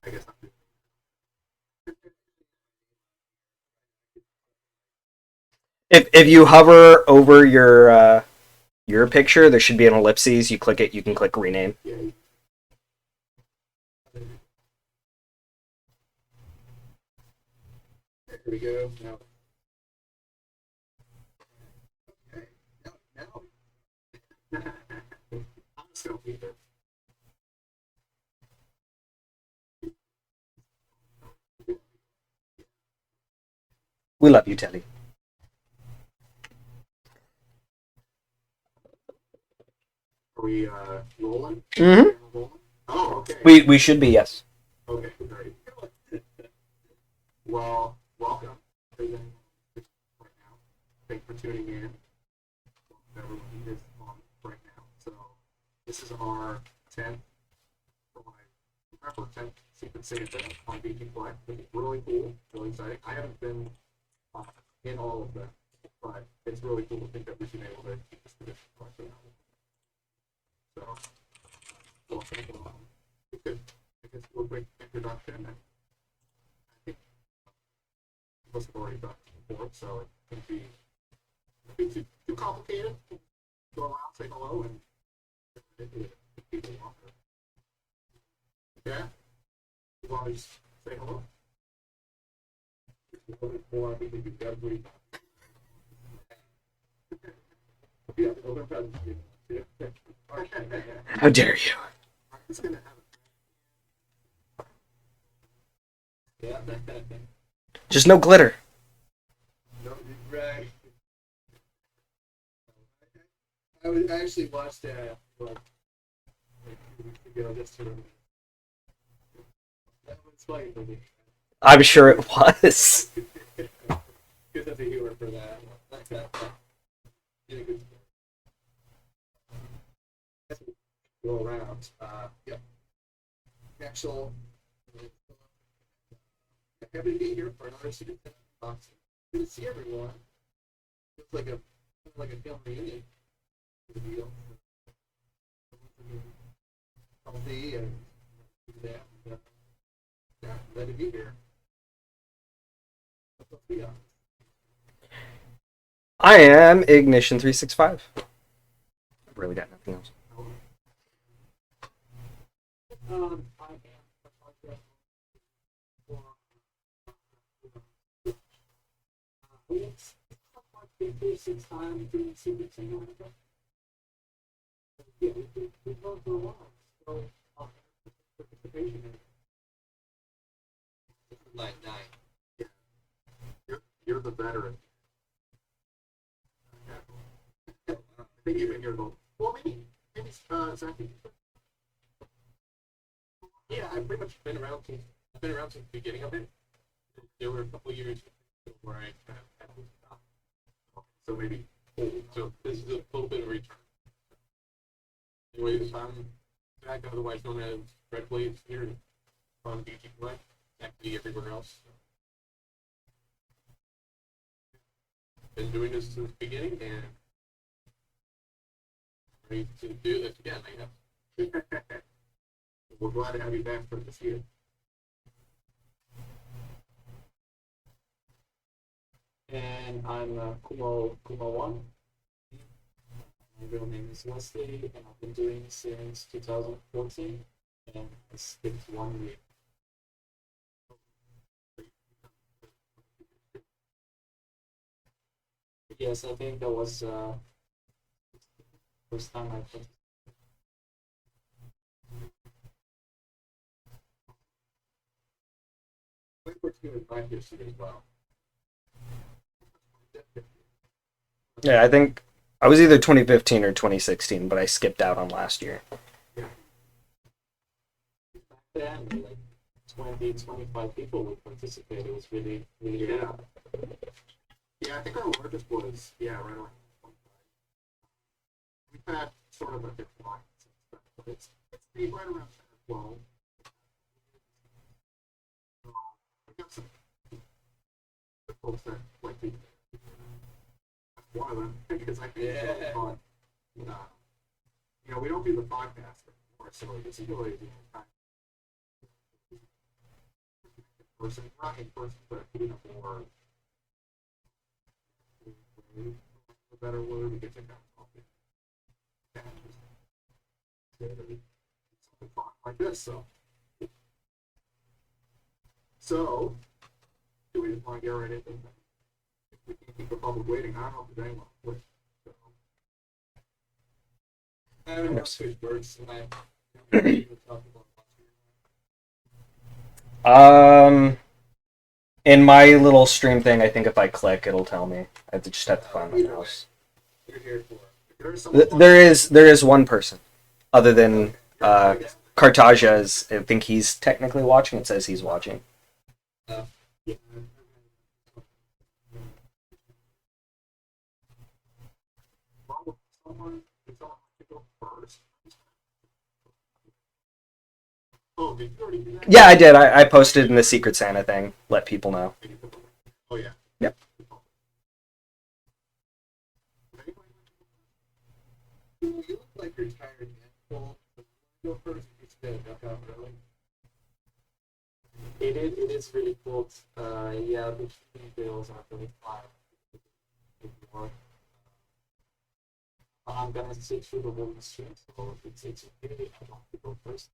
I guess I'm If you hover over your picture, there should be an ellipses. You click it, you can click rename. yeah. Here we go. Now, okay. Now. I'm just gonna leave it. We love you, Teddy. Are we rolling? Mm-hmm. Rolling? Oh, okay. We should be, yes. Okay, great. Well, welcome everyone right now. Thanks for tuning in. Everyone is on right now. So this is our 10th, for what I remember, 10th Secret Santa on VGCollect. It's really cool, really exciting. I haven't been in all of them, but it's really cool to think that we've been able to keep this tradition going. So, welcome. We could, I guess, do a quick introduction, and I think most have already done it before, so it couldn't be too complicated. Go around, say hello, and people want to. Yeah? You want to just say hello? More, I think we could definitely. Yeah, open presents. Yeah. How dare you? I'm just gonna have it. Yeah. Just no glitter. No, right. I actually watched like 2 weeks ago just to that was funny for me. I'm sure it was. Good sense of humor for that. Yeah, good. Let's go around. Yep. Actual. Happy to be here for another student box. Good to see everyone. Feels like a film reunion. Deal. Healthy and yeah, glad to be here. Yeah. I am Ignition 365. I've really got nothing else. I am a podcast for it's like 56 times doing secret single. Yeah, we've gone for a while. So, participation in like 9. Yeah. You're the veteran. I think you've been here the well, maybe Zach. Yeah, I've pretty much been around since the beginning of it. There were a couple of years where I kind of had to stop. So maybe so this is a little bit of a return. Anyways, I'm back, otherwise known as Red Blades here on VGCollect, actually everywhere else. Been doing this since the beginning and ready to do this again, I guess. We're glad to have you back for this year. And I'm Kumo 1. My real name is Wesley, and I've been doing this since 2014, and I skipped 1 week. Yes, I think that was first time I put. I think we're 2 years as well. Yeah, I think I was either 2015 or 2016, but I skipped out on last year. Yeah. Back then, like 20, 25 people would participate. It was really, really Yeah. good. Yeah, I think our largest was, yeah, right around 25. We've had sort of a decline since then, but it's been right around 10 or 12. We got some good folks that like to one of them because I think it's really fun. You know, we don't do the podcast anymore, so it's really the time. person, not in person, but in a more a better word, we get to kind of talk something fun like this. So do we just want to get right into it? If we can keep the public waiting, I don't know if anyone will quit. So. I don't know switch birds tonight. In my little stream thing, I think if I click, it'll tell me. I just have to find my mouse. You're here for it. There is one person, other than Cartagia. I think he's technically watching. It says he's watching. Oh, did you already do that? Yeah, I did. I posted in the Secret Santa thing. Let people know. Oh, yeah. Yep. You look like you're tired, man. Well, go first. You said duck out early. It is really cool. Yeah, the details are really fine. If you want. I'm gonna sit through the whole stream, so if it's okay, I want to go first.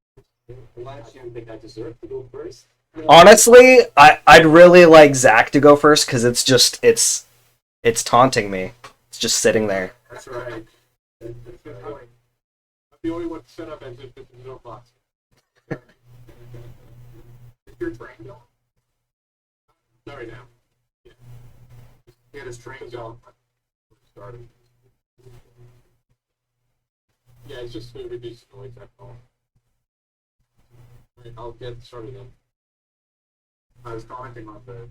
Why don't you think I deserve to go first? Honestly, I'd really like Zach to go first because it's taunting me. It's just sitting there. That's right. I'm the only one set up as if it's a middle box. Is your train going? Not right now. Yeah. Yeah, his train's going. Starting. Yeah, it's just going to reduce noise, that's all. Alright, I'll get started then. I was commenting on the...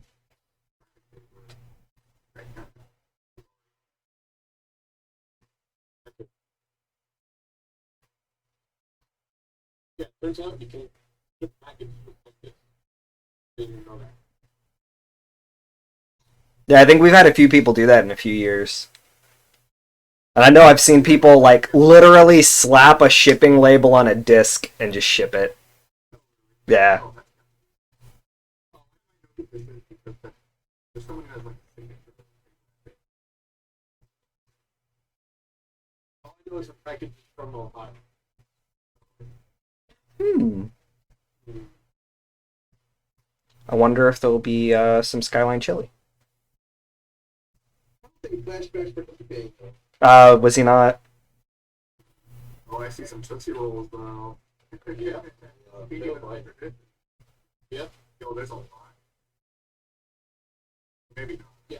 Yeah, turns out you can get package like this. Didn't know that. Yeah, I think we've had a few people do that in a few years. And I know I've seen people like literally slap a shipping label on a disc and just ship it. Yeah. All I know is a package from Ohio. I wonder if there'll be some Skyline chili. Was he not? Oh, I see some Tootsie Rolls now. Yeah. Yeah. Yo, there's a lot. Maybe not. Yeah.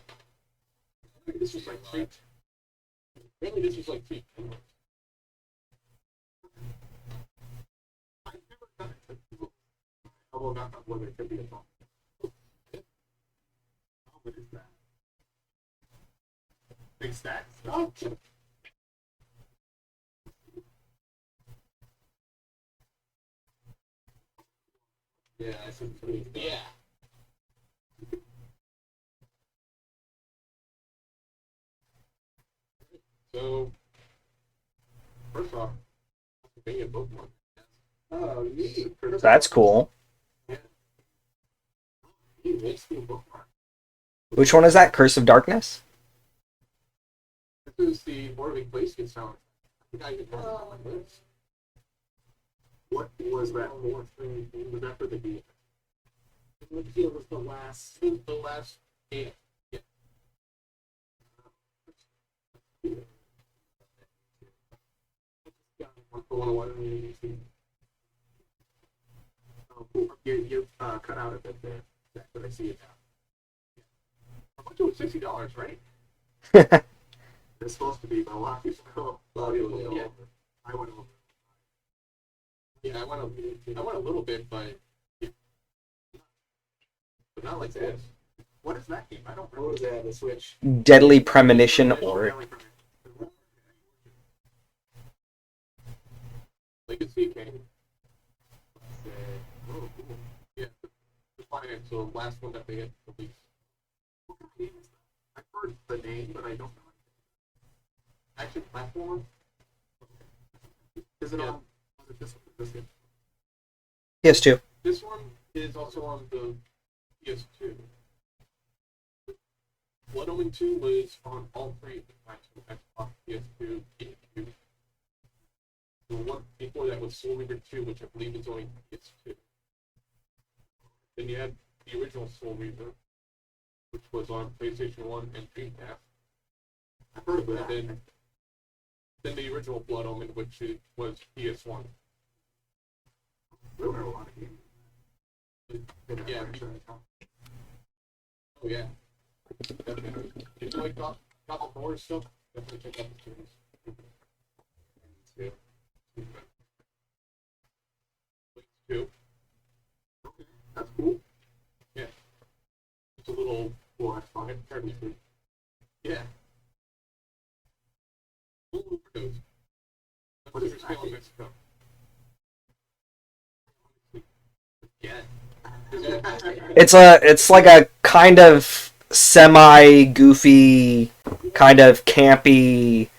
This was like cheap. Really, this was like cheap. I've never done it. Although not whether it could be a problem. What is that? Big stacks? Oh, yeah, I see. Yeah. So, first off, being a bookmark. Oh, neat. That's cool. Yeah. It makes me a bookmark. Which one is that? Curse of Darkness? This is the Morbid Glacier sound. I think I can have it on my lips. What was that for? Was that for the game? The deal was the last game. Yeah. You cut out a bit there. But I see it now. How much was $60, right? It's supposed to be, but a lot of people go. Yeah. I went over. Yeah, I went a little bit, but not like this. What is that game? I don't remember. What was that? The Switch. Deadly Premonition or Legacy game. Oh, cool. Yeah, the financial last one that they had released. What kind of game is that? I've heard the name, but I don't know. Action platform? Is it on this one? PS2. This one is also on the PS2. Blood Omen 2 was on all three platforms, Xbox, PS2, GameCube. The one before that was Soul Reaver 2, which I believe is only PS2. Then you had the original Soul Reaver, which was on PlayStation 1 and Dreamcast. I've heard of And that. then the original Blood Omen, which was PS1. We don't have a lot of games. In that Yeah. franchise, huh? Oh yeah. Definitely. If you like got the horror stuff, definitely check out the series. Yeah. Two. Okay, that's cool. It's a little Well, that's fine. terribly sweet. Yeah. Little overdose. What is That's that? in Mexico. Yeah. It's like a kind of semi goofy, kind of campy,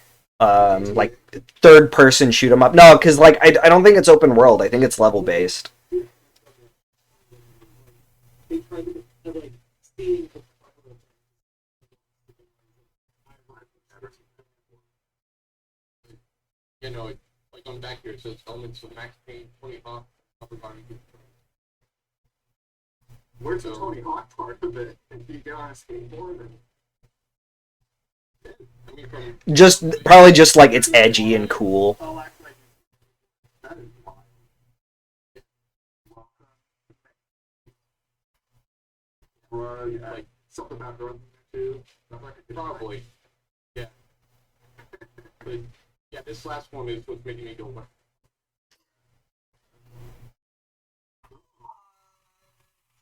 like third person shoot 'em up. No, because like I don't think it's open world. I think it's level based. They tried to have like stealing the You know, like on the back here, it says elements of Max Payne, Tony Hawk, Upper Body. Where's the Tony Hawk part of it? And you get on a skateboard and I mean, from Just probably just like it's edgy and cool. all act like that is wild. Run, like something about running too. Not like a probably, yeah. But yeah, this last one is what's making me go.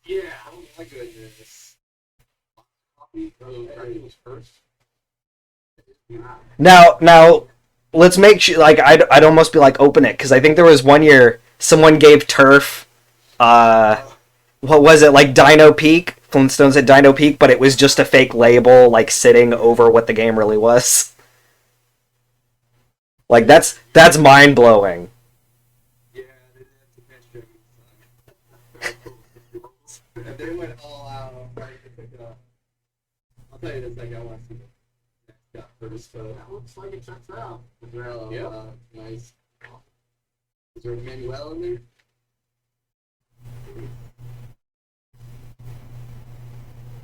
Yeah, oh my goodness. Copy of Dracula's Curse. Now, let's make sure. Like, I'd almost be like, open it, because I think there was one year someone gave Turf, what was it, like Dino Peak? Flintstones at Dino Peak, but it was just a fake label, like sitting over what the game really was. Like that's mind blowing. Yeah, they did have to catch and they went all out on trying to pick it up. I'll tell you this, like, I want to see it. Yeah, first, That looks like it checks out. Well, Yeah. nice. Is there an Emmanuel in there?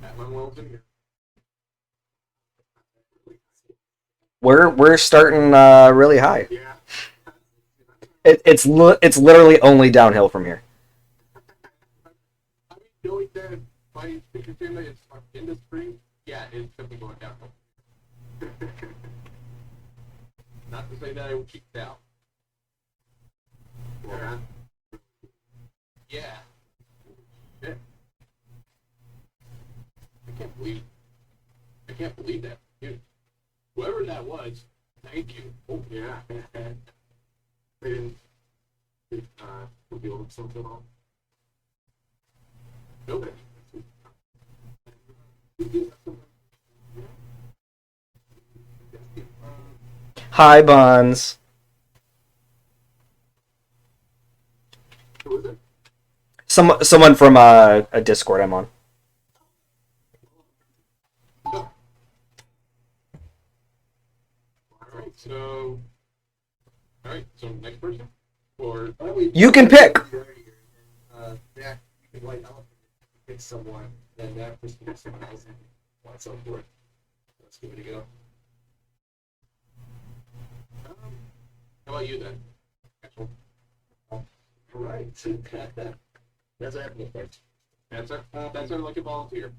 Matt Manuel's in here. We're starting really high. Yeah. It's literally only downhill from here. I mean, knowing that my picture camera is industry, yeah, it's definitely going downhill. Not to say that I would cheat out. Yeah. Yeah. Shit. I can't believe that. Dude, whoever that was, thank you. Oh, yeah. They didn't reveal themselves at all. Nope. Hi, Buns. Who is it? Someone from a Discord I'm on. Alright, so next person? Or, You can pick. Jack, you can white elephant, pick someone, then that person picks someone else, and so forth. Let's give it a go. how about you then? Actual. Alright. That's what happened first. That's our lucky volunteer.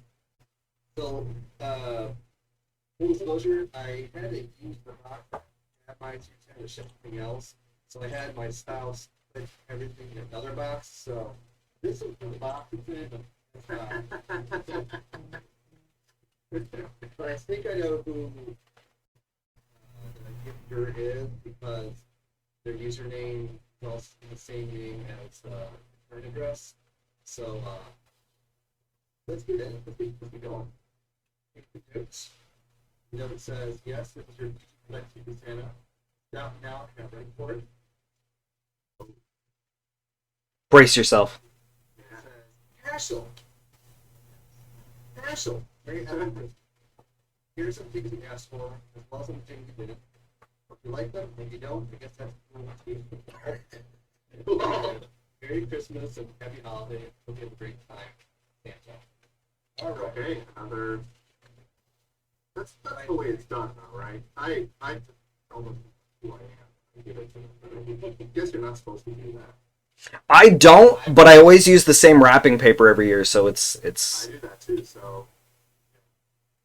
So, full disclosure, I had to use the box. I had my 210 to ship something else. So I had my spouse put everything in another box. So this is the box it's in. But I think I know who the gifter is because their username is also the same name as return address. So let's get in. Let's get going. Take the notes. You know, it says, yes, this is your VGCollect Secret Santa. Now, I'm ready for it. Brace yourself. It says, Cashel. special. Very happy Christmas. Here's some things you asked for, as well as some things you didn't. If you like them, if you don't, I guess that's cool too. Merry Christmas and happy holidays. Hope you have a great time. Santa. All right. Okay, another. That's the way it's done, though, right? I almost who I am. I give it to them, but I guess you're not supposed to do that. I don't, but I always use the same wrapping paper every year, so it's. I do that too. So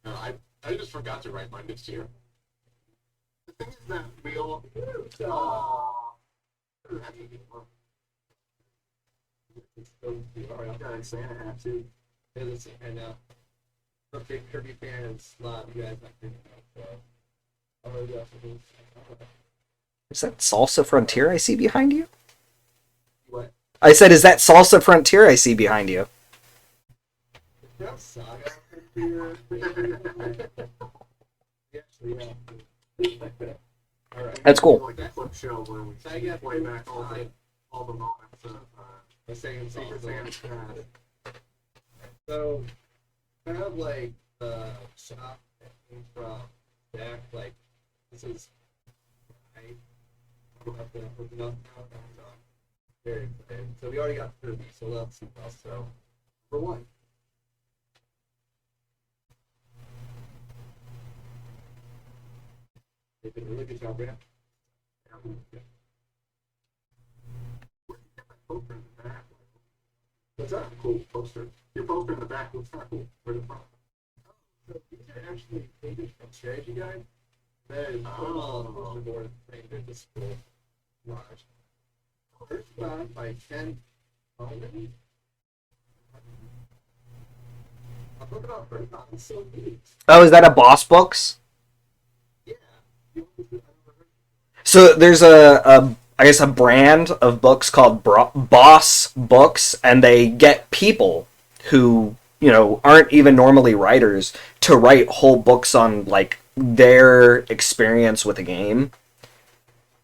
No, I just forgot to write mine this year. the thing is that we all. Oh, that's a good one. I got a Santa hat too. And I'm a big Kirby fan and Slot. You guys like Kirby, so I really definitely. Is that Salsa Frontier I see behind you? What? I said, is that Salsa Frontier I see behind you? That Saga here. Actually, yeah. All right. That's cool. Like a clip show where we I got play back all the moments of The same Secret song. Santa's past. So, kind of like the shop that came from Jack, like, this is, I don't have to open up now, so I'm very excited. So we already got 30, so let's see what else. So, for one. They did a really good job, Brad. Poster in the back. What's that? Cool poster. Your poster in the back looks kind of cool. Where's it from? So these are actually pages from Strategy Guide. That is put them all on the poster board and framed at the school. Large. First one by Ken Coleman. I'll look it up first. It's so neat. Oh, is that a Boss Books? Yeah. So there's a I guess a brand of books called Boss Books, and they get people who, you know, aren't even normally writers to write whole books on like their experience with a game.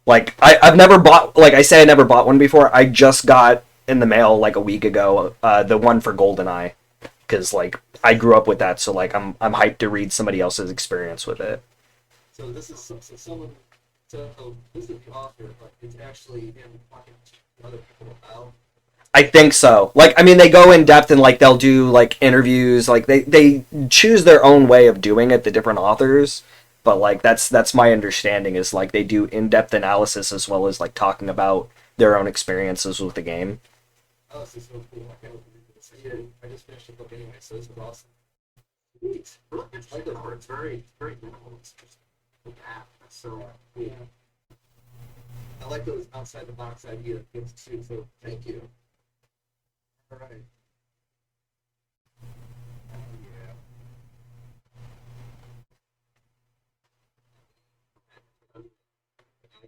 Like I've never bought, like I say, I never bought one before. I just got in the mail like a week ago the one for GoldenEye, because like I grew up with that, so like I'm hyped to read somebody else's experience with it. So this is someone. So this is the author, but it's actually him talking to other people about. I think so. Like, I mean, they go in depth and like they'll do like interviews. Like they choose their own way of doing it. The different authors, but like that's my understanding is like they do in depth analysis as well as like talking about their own experiences with the game. Oh, this is so cool! I can't believe this. I just finished the book anyway, so this is awesome. Sweet. Really interesting cover. It's very minimal. It's just the app. That's so cool. I like those outside the box idea gifts too. So thank you. All right.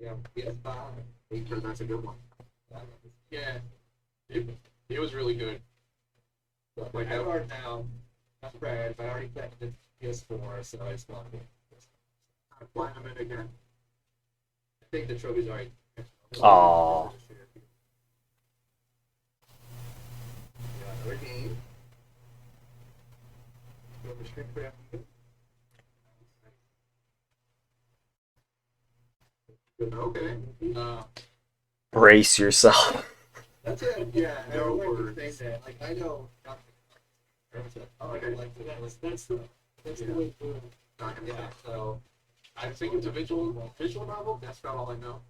Yeah. PS5. That's a good one. Yeah, it was really good. Like I already now, not Brad, but I already collected the PS4, so I just want to. Platinum it again. I think the trophy's already. Aw. Yeah, another game. Go over screen for you. Okay. Brace yourself. That's it. Yeah, I No don't like to words. say that. Like I know. I like to. That's the way to. Not gonna Yeah. say. So I think it's a visual novel. That's about all I know.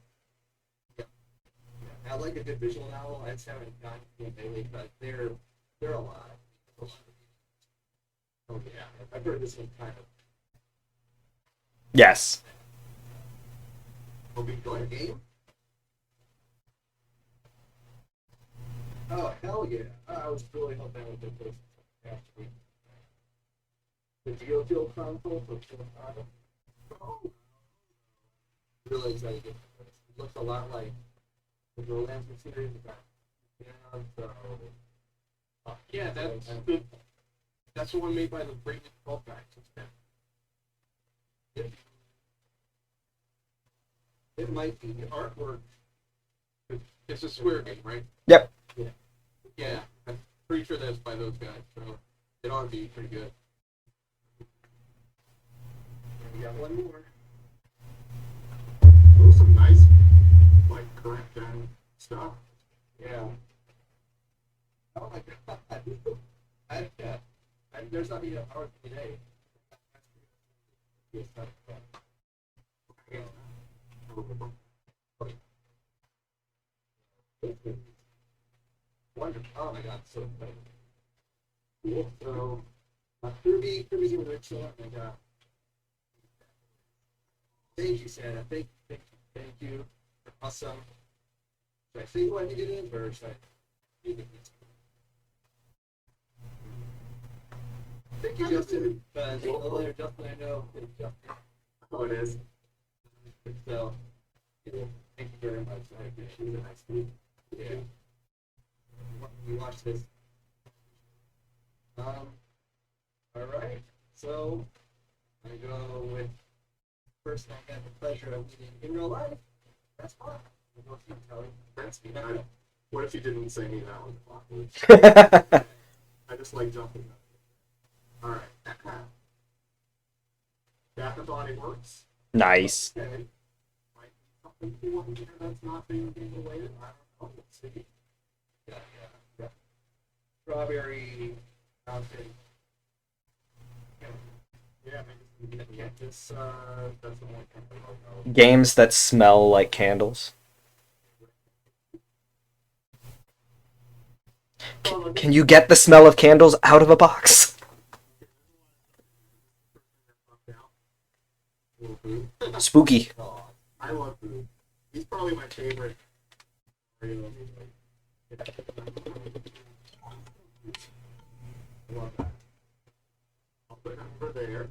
I like a good visual novel. I just haven't gotten to it lately, but they're a lot. Oh yeah, I've heard this one kind of. Yes. Hope you enjoy it. Game? Oh hell yeah! I was really hoping I would get this actually. The GeoField console for PS5. Oh, really excited to get this. It looks a lot like the Rolancer series. Yeah, so. Yeah, that's the one made by the Great Vault guys. It might be the artwork. It's a Square game, right? Yep. Yeah, I'm pretty sure that's by those guys. So it ought to be pretty good. We got one more. Those some nice, like, current gen stuff. Yeah. Oh my god. There's not even a power today. Yes, that's wonderful. Oh my god, so funny. Cool. So, Kirby's in Richland. I got. Thank you, Santa. Thank you. Awesome. Should I say who I think it is, or should I? Thank you, Justin. Because the later Justin I know is Justin. Oh, it is. So, thank you very much. I appreciate it. Nice to meet you. Yeah. We watched this. All right. So, I go with first. I got the pleasure of meeting in real life. That's fun. I don't keep telling. That's me. What if you didn't say me that was awkward? I just like jumping up. All right. Bath and Body Works. Nice. Okay. Might be something cool in here that's not being related. I don't know. Let's see. Yeah. Strawberry Mountain. Yeah, maybe this. That's the one I don't Games that smell like candles. know. Can you get the smell of candles out of a box? Spooky. Oh, I love food. He's probably my favorite. I love that. I'll put it over there.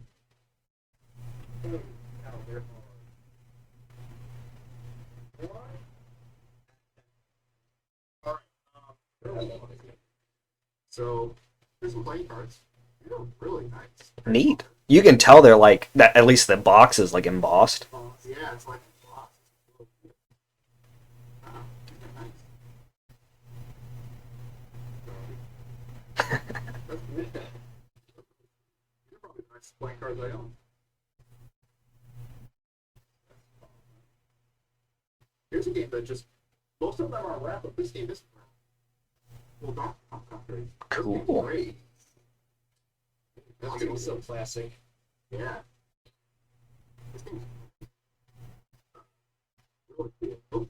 Alright, so here's some playing cards. They're really nice. Neat. You can tell they're like that. At least the box is like embossed. Yeah, it's like a box. Nice. That's cool. They're probably the nicest playing cards I own. Here's a game that just most of them are wrapped, but this game isn't wrapped. Well, don't very Cool. great. that's gonna be so classic. Yeah. This game's really cool. Oh.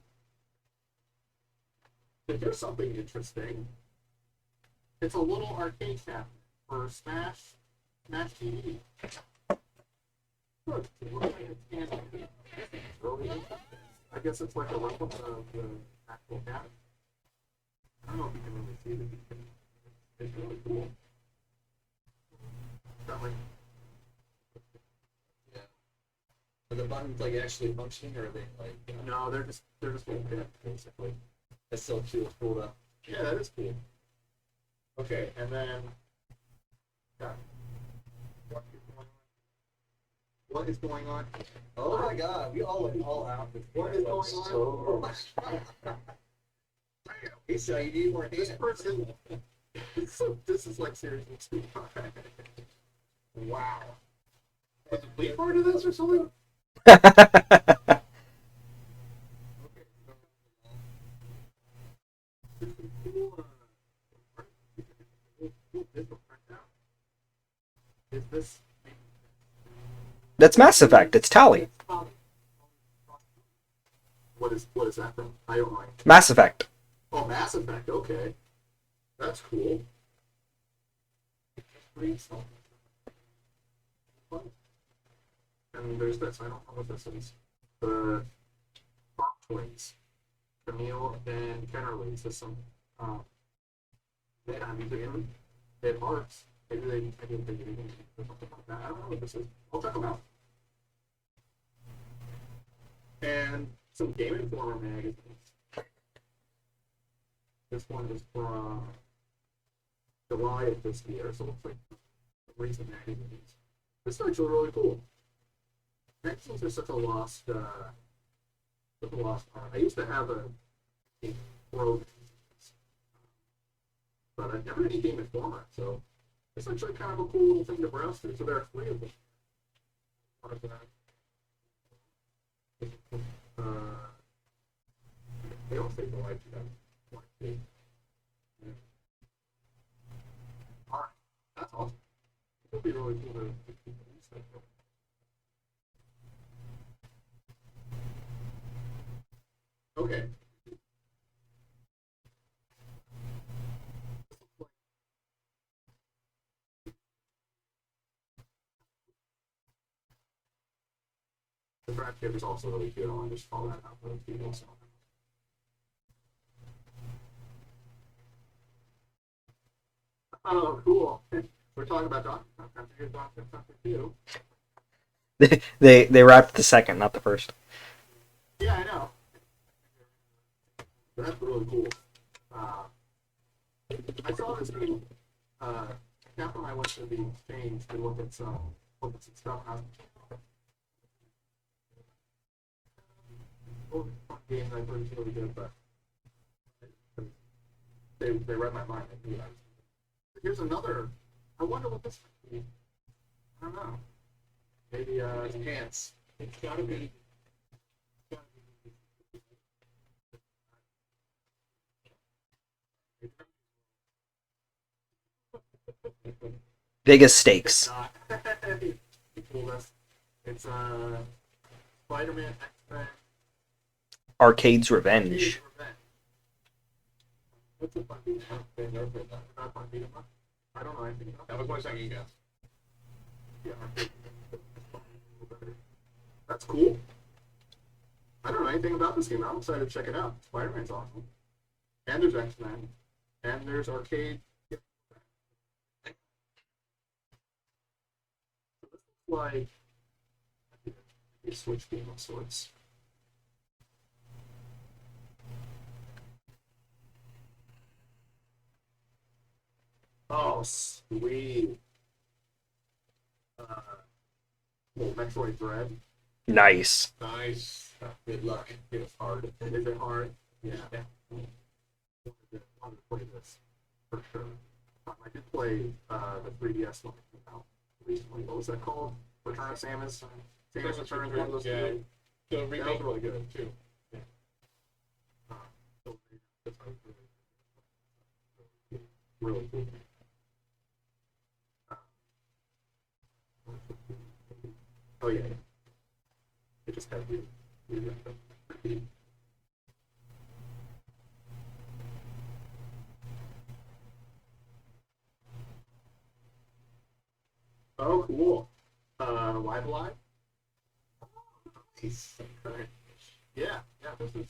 But here's something interesting. It's a little arcade cabinet for Smash TV. Look, it looks like it's animated. Really interesting. I guess it's like a replica of the actual cabinet. I don't know if you can really see the detail. It's really cool. Got like Are the buttons like actually functioning, or are they like? no, they're just little bit basically. That's so cute. It's pulled up. Yeah, that is cool. Okay, and then yeah. What is going on? Oh my god, we all went all out. What is going on? Oh my god. Hey, so you need more This hands. person. This is like seriously too high. Wow. Was the bleed part of this or something? Is this That's Mass Effect. It's Tally. what is that from? I don't mind. Mass Effect. Oh, Mass Effect. Okay, that's cool. And there's this. I don't know what this is. The Park Twins, Camille and Kennerly. Is this some? Yeah, museum. They have arts. Maybe they didn't think anything or something like that. I don't know what this is. I'll check them out. And some Game Informer magazines. This one is from July of this year, so it looks like recent magazines. This is actually really cool. Magazines are such a lost art. I used to have a Pro, but I never had any Game Informer, so it's actually kind of a cool little thing to browse through. So there are three of them. Part of that. They all say the light to them. Alright, that's awesome. It would be really cool to keep these things. Okay. The track kit is also really good. I'll just follow that up with a few also. Oh, cool. We're talking about Doctor Sometimes here's Doctor Something too. They wrapped the second, not the first. Yeah, I know. But that's really cool. I saw this game. Cap and I went to the exchange to look at some stuff. And I was fun game that I thought was really good, but they read my mind. They knew I was. Here's another. I wonder what this might be. I don't know. Maybe His pants. it's gotta be. Biggest stakes. Not. Coolness. It's Spider-Man X-Men. Arcade's Revenge. What's a fun beat 'em up? Not fun beat 'em up? I don't know anything about That was my second guess. Yeah, that's cool. I don't know anything about this game. I'm excited to check it out. Spider-Man's awesome. And there's X-Men. And there's Arcade. So this looks like a Switch game of sorts. Oh, sweet. Well, Metroid Dread. Nice. Nice. Good luck. It was hard. Is it hard? Yeah. Wanted to play this for sure. I did play the 3DS one that came out recently. What was that called? Return of Samus. Samus Returns. One of those Yeah. two. The That was remake really good. too. So, really cool. Oh yeah. It just had you. Oh, cool. Live Alive? Nice. Okay. Yeah, this is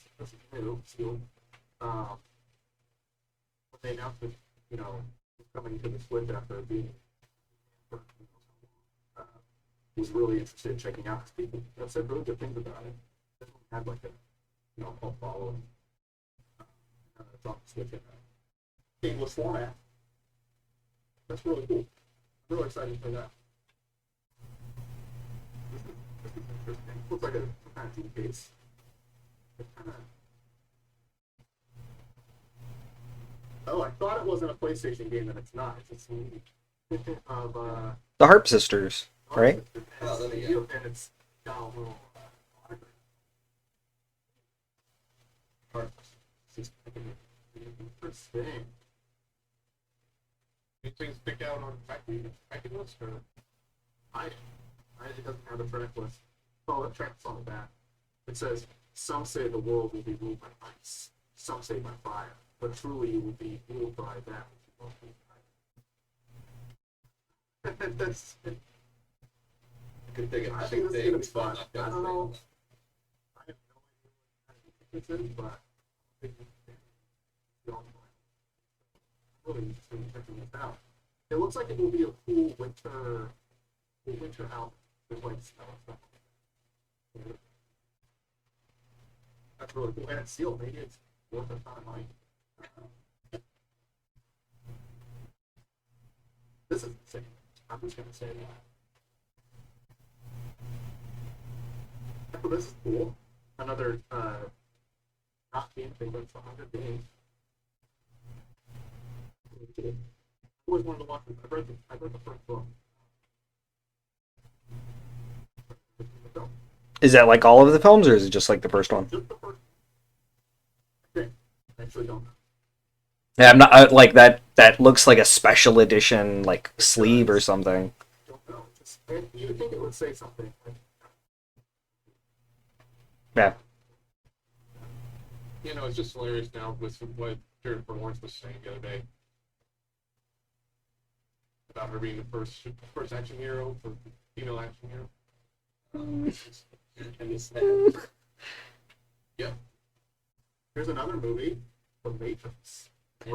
new. So, when they announced it, it's coming to the Switch after being was really interested in checking out because people have said really good things about it. This one had like a cult following. It's on the Switch in a seamless format. That's really cool. I'm really excited for that. This is interesting. Looks like some kind of deep case. It's kind of. Oh, I thought it wasn't a PlayStation game, and it's not. It's a CD of The Harp Sisters, right? Oh, there we go. And it's got a little interesting. Anything stick out on tracking list or? It doesn't have a track list. Oh, the track's on the back. It says, "Some say the world will be ruled by ice. Some say by fire. But truly, you will be ruled by that which you won't be by." That's. Good thing I it's think big this is gonna be things, fun. not I guns don't know. things. I have no idea what kind of this is, but I think this is really interested in checking this out. It looks like it will be a cool winter album with like snow and stuff. That's really cool. And it's sealed. Maybe it's worth a ton of money. I don't know. This is insane. I'm just gonna say that. Oh, this is cool. Another not game thing, but it's 100 games. I always wanted to watch it. I read the first book. Is that like all of the films, or is it just like the first one? Just the first. Okay. I actually don't know. Yeah, I'm not like that. That looks like a special edition, like sleeve or something. Don't know. Just you would think it would say something. Yeah. You know, it's just hilarious now with what Jennifer Lawrence was saying the other day about her being the first action hero for female action hero. And this, Yeah. Here's another movie, The Matrix.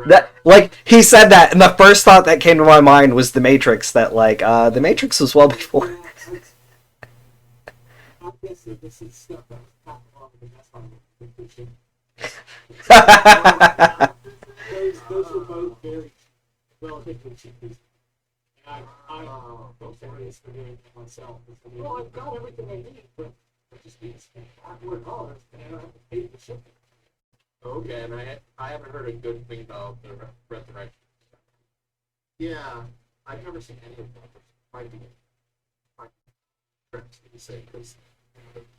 That like he said that, and the first thought that came to my mind was The Matrix. That like The Matrix was well before. obviously, this is stuff that was talked about in the best part of the picture. Those were both very relatively cheap pieces. And I'm notorious for doing it myself. Well, I've got everything I need, but I just need to spend $500 and I don't have to pay for shipping. Okay, and I haven't heard a good thing about the Resurrection. Yeah, I've never seen any of them. Fighting it. Trips, you say, because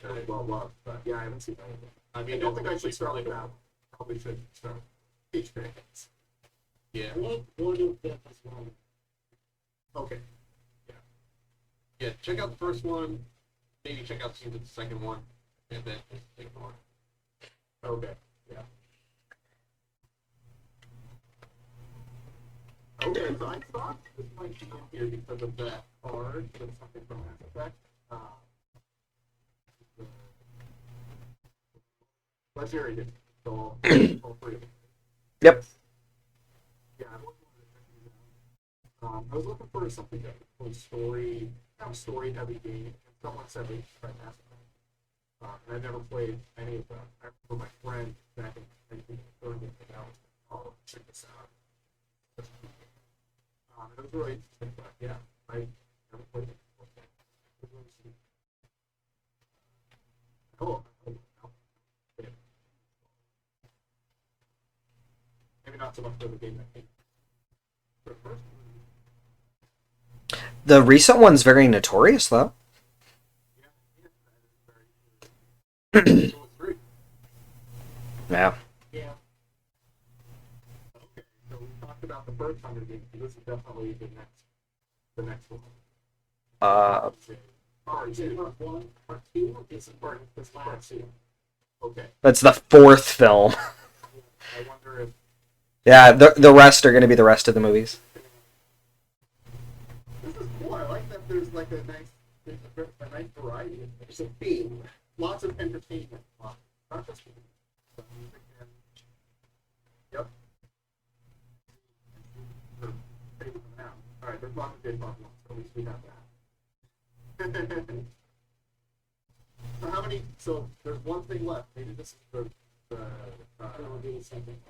they're well loved. But yeah, I haven't seen any of them. I mean, I don't think I should start with that. Probably should start with H-Packets. Yeah, One of them is one. Okay. yeah. Check out the first one. Maybe check out the second one, and then take one. Okay. Yeah. Okay, so I thought this might be in here because of that card, but it's something from Mass Effect. Legendary Edition. So all three of them. Yep. Yeah, I was I was looking for something that was story, kind of story-heavy game, and someone said they should try Mass Effect. And I never played any of them. I remember my friend back in 1930 and I was like, oh, check this out. It was really interesting, but yeah, I never played it before. It was really sweet. Oh, yeah. Maybe not so much for the game that came. But first, The recent one's very notorious, though. yeah, that is very. So it's three. Yeah. Yeah. Okay, so we talked about the first Hunger Games. This is definitely the next one. Uh, Part two. Part 1, Part 2, This is part two. Okay. that's the fourth film. I wonder if Yeah, the rest are going to be the rest of the movies. this is cool. I like that there's like a nice variety. There's a theme. Lots of entertainment. Not just music and yep. All right, there's lots of good ones. So at least we have that. So how many? So there's one thing left. Maybe this is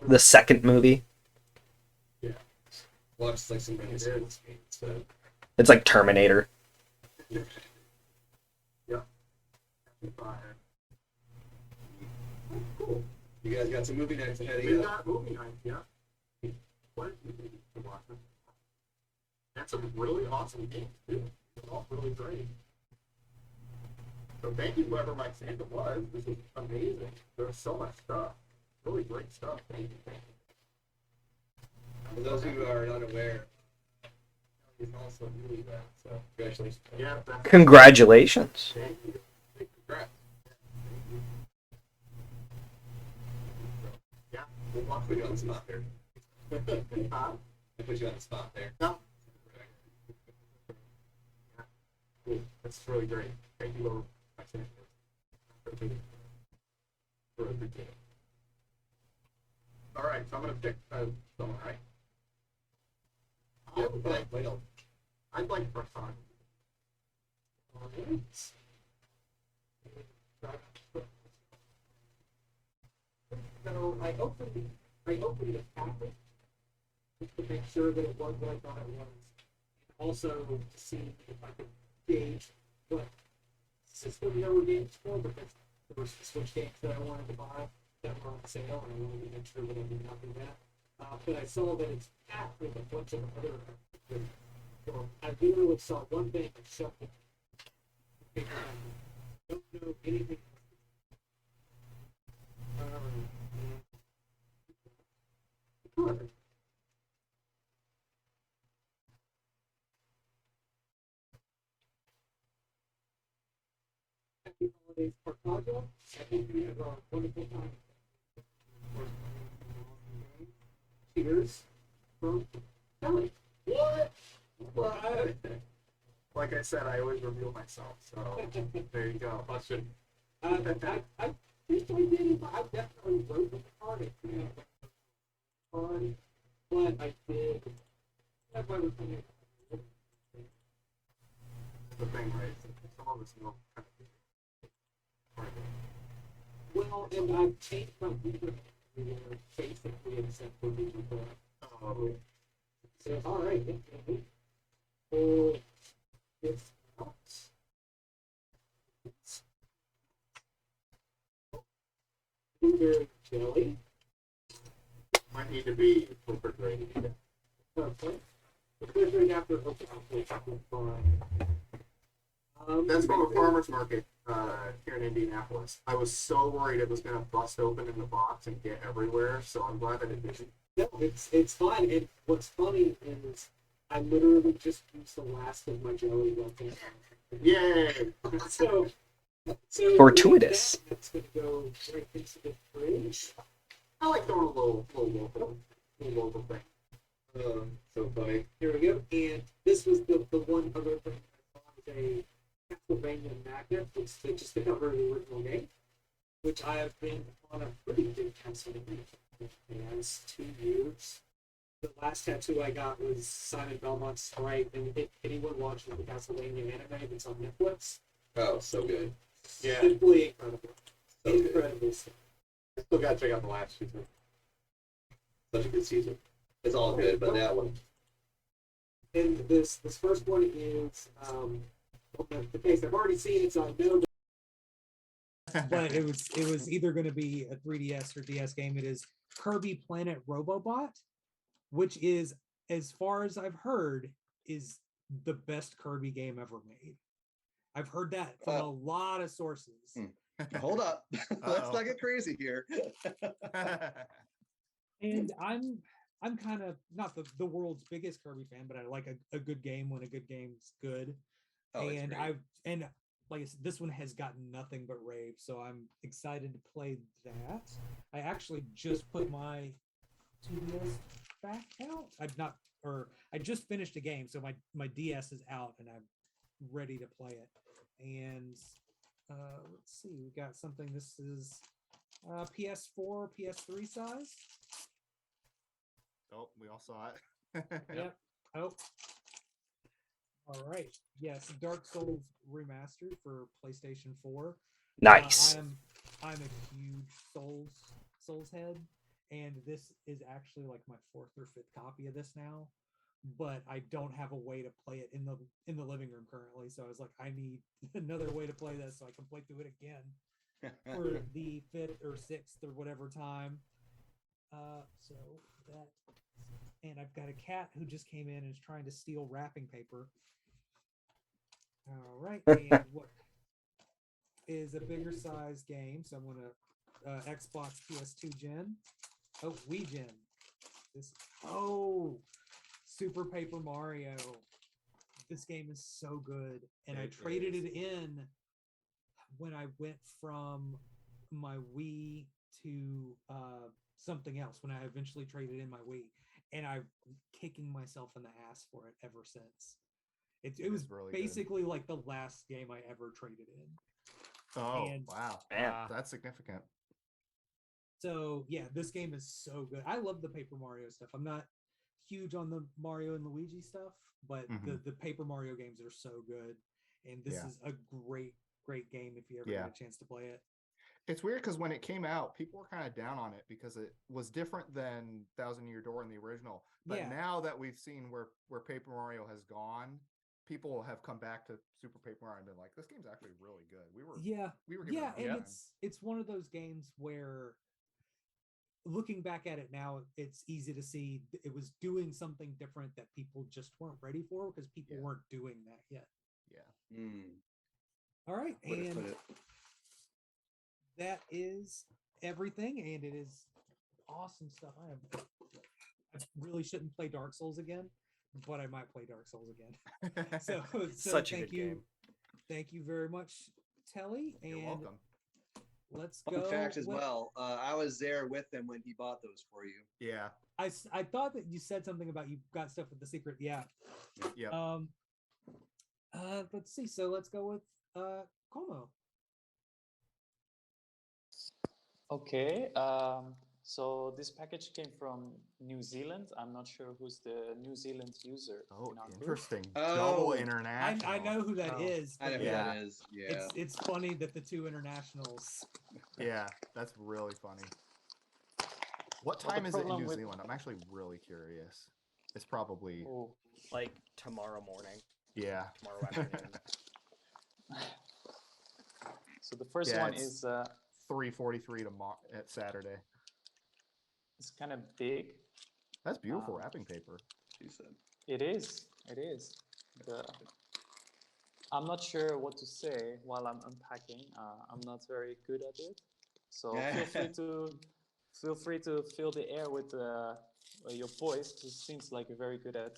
The second movie. yeah. Watch like some It video is. so It's like Terminator. Yep. Cool. you guys got some movie nights ahead of We you. got movie night, yeah. What movie to watch? And some really awesome games too. They're all really great. So thank you whoever Mike Santa was. This was amazing. There was so much stuff. Really great stuff. Thank you. For those who are unaware, he's also really bad, so congratulations. Yeah, that's Congratulations. thank you. Congrats. Yeah, we'll watch Put you video on the spot there. I put you on the spot there. No. Cool. That's really great. Thank you, whoever Mike Santa was. Really appreciate it. All right, so I'm gonna pick someone, right? Yeah, wait, I'd like first time. So I opened the packet just to make sure that it was what I thought it was. Also to see if I could gauge what system there were games for, because there were some Switch games that I wanted to buy that were on sale, and I wanted to make sure that I did not do that. But I saw that it's packed with a bunch of other. So I literally saw one thing and shoved it. I don't know So anything. Good. Happy holidays, Partajo. I hope you have a wonderful time. Cheers from Kelly. What? What? Like I said, I always reveal myself, so there you go. Question. I think I did, but I definitely wrote the card. It could have fun, but I did. That's why we're coming. The thing, right? Some of us know kind of Well, and I've changed my user basically except for VGCollect. Oh, So, all right. So, it's not. Blueberry jelly. might need to be refrigerated. Okay. Refrigerated after okay, fine. That's from a farmer's market here in Indianapolis. I was so worried it was going to bust open in the box and get everywhere, so I'm glad that it didn't. No, it's fine. And what's funny is I literally just used the last of my jelly left in. Yay! So so Fortuitous. That's gonna go right into the fridge. I like throwing a little local thing. So funny. Here we go. And this was the one other thing I saw was a Castlevania magnet. It's just the cover of the original game, which I have been on a pretty big Castlevania fans 2 years. The last tattoo I got was Simon Belmont's Sprite, and if anyone watching the Castlevania anime, it's on Netflix. Oh, so good. Yeah. Simply incredible. So good. Incredible stuff. I still got to check out the last season. Such a good season. It's all good, but that one. And this first one is the case I've already seen it, so I know. But it was either going to be a 3DS or DS game. It is Kirby Planet Robobot, which is, as far as I've heard, is the best Kirby game ever made. I've heard that from a lot of sources. Hold up. Let's not get crazy here. And I'm kind of not the world's biggest Kirby fan, but I like a good game when a good game's good. Oh, it's And great. like I said, this one has gotten nothing but rave, so I'm excited to play that. I actually just put my 2DS back out. I just finished a game, so my DS is out and I'm ready to play it. And let's see, we got something. This is PS4, PS3 size. Oh, we all saw it. Yep. Oh. All right. Yes, Dark Souls remastered for PlayStation 4. Nice. I'm a huge Souls head, and this is actually like my 4th or 5th copy of this now. But I don't have a way to play it in the living room currently, so I was like, I need another way to play this so I can play through it again for the 5th or 6th or whatever time. So that, and I've got a cat who just came in and is trying to steal wrapping paper. All right, and what is a bigger size game? So I'm gonna Xbox PS2 Gen. Oh, Wii Gen. Super Paper Mario. This game is so good, and I traded it in when I went from my Wii to something else. When I eventually traded in my Wii, and I'm kicking myself in the ass for it ever since. It was really basically like the last game I ever traded in. Oh, And- wow. Man. That's significant. So yeah, this game is so good. I love the Paper Mario stuff. I'm not huge on the Mario and Luigi stuff, but the Paper Mario games are so good. And this is a great game if you ever get a chance to play it. It's weird because when it came out, people were kind of down on it because it was different than Thousand Year Door in the original. But now that we've seen where Paper Mario has gone, people have come back to Super Paper Mario and been like, "This game's actually really good." We were giving it a hard and time. it's one of those games where, looking back at it now, it's easy to see it was doing something different that people just weren't ready for because people weren't doing that yet. Yeah. All right, Way to and put it. that is everything, and it is awesome stuff. I really shouldn't play Dark Souls again, but I might play Dark Souls again. So Such a thank good you, game. thank you very much, Telly, and You're welcome. let's Fun go. fact as with- well. I was there with them when he bought those for you. Yeah. I thought that you said something about you got stuff with the secret. Yeah. Yep. Let's see. So let's go with Como. Okay, so this package came from New Zealand. I'm not sure who's the New Zealand user. Oh, in our group. interesting. Oh. Double international. I know who that Oh. is. I know but who Yeah. that is. Yeah. It's funny that the two internationals. Yeah, that's really funny. What Well, the time is it in problem New with- Zealand? I'm actually really curious. It's probably Oh, Like tomorrow morning, yeah. tomorrow afternoon. so the first Yeah, one it's- is 3:43 tomorrow at Saturday. it's kind of big. That's beautiful Um, wrapping paper. She said. It is. It is. I'm not sure what to say while I'm unpacking. I'm not very good at it, so feel free to fill the air with your voice. It seems like you're very good at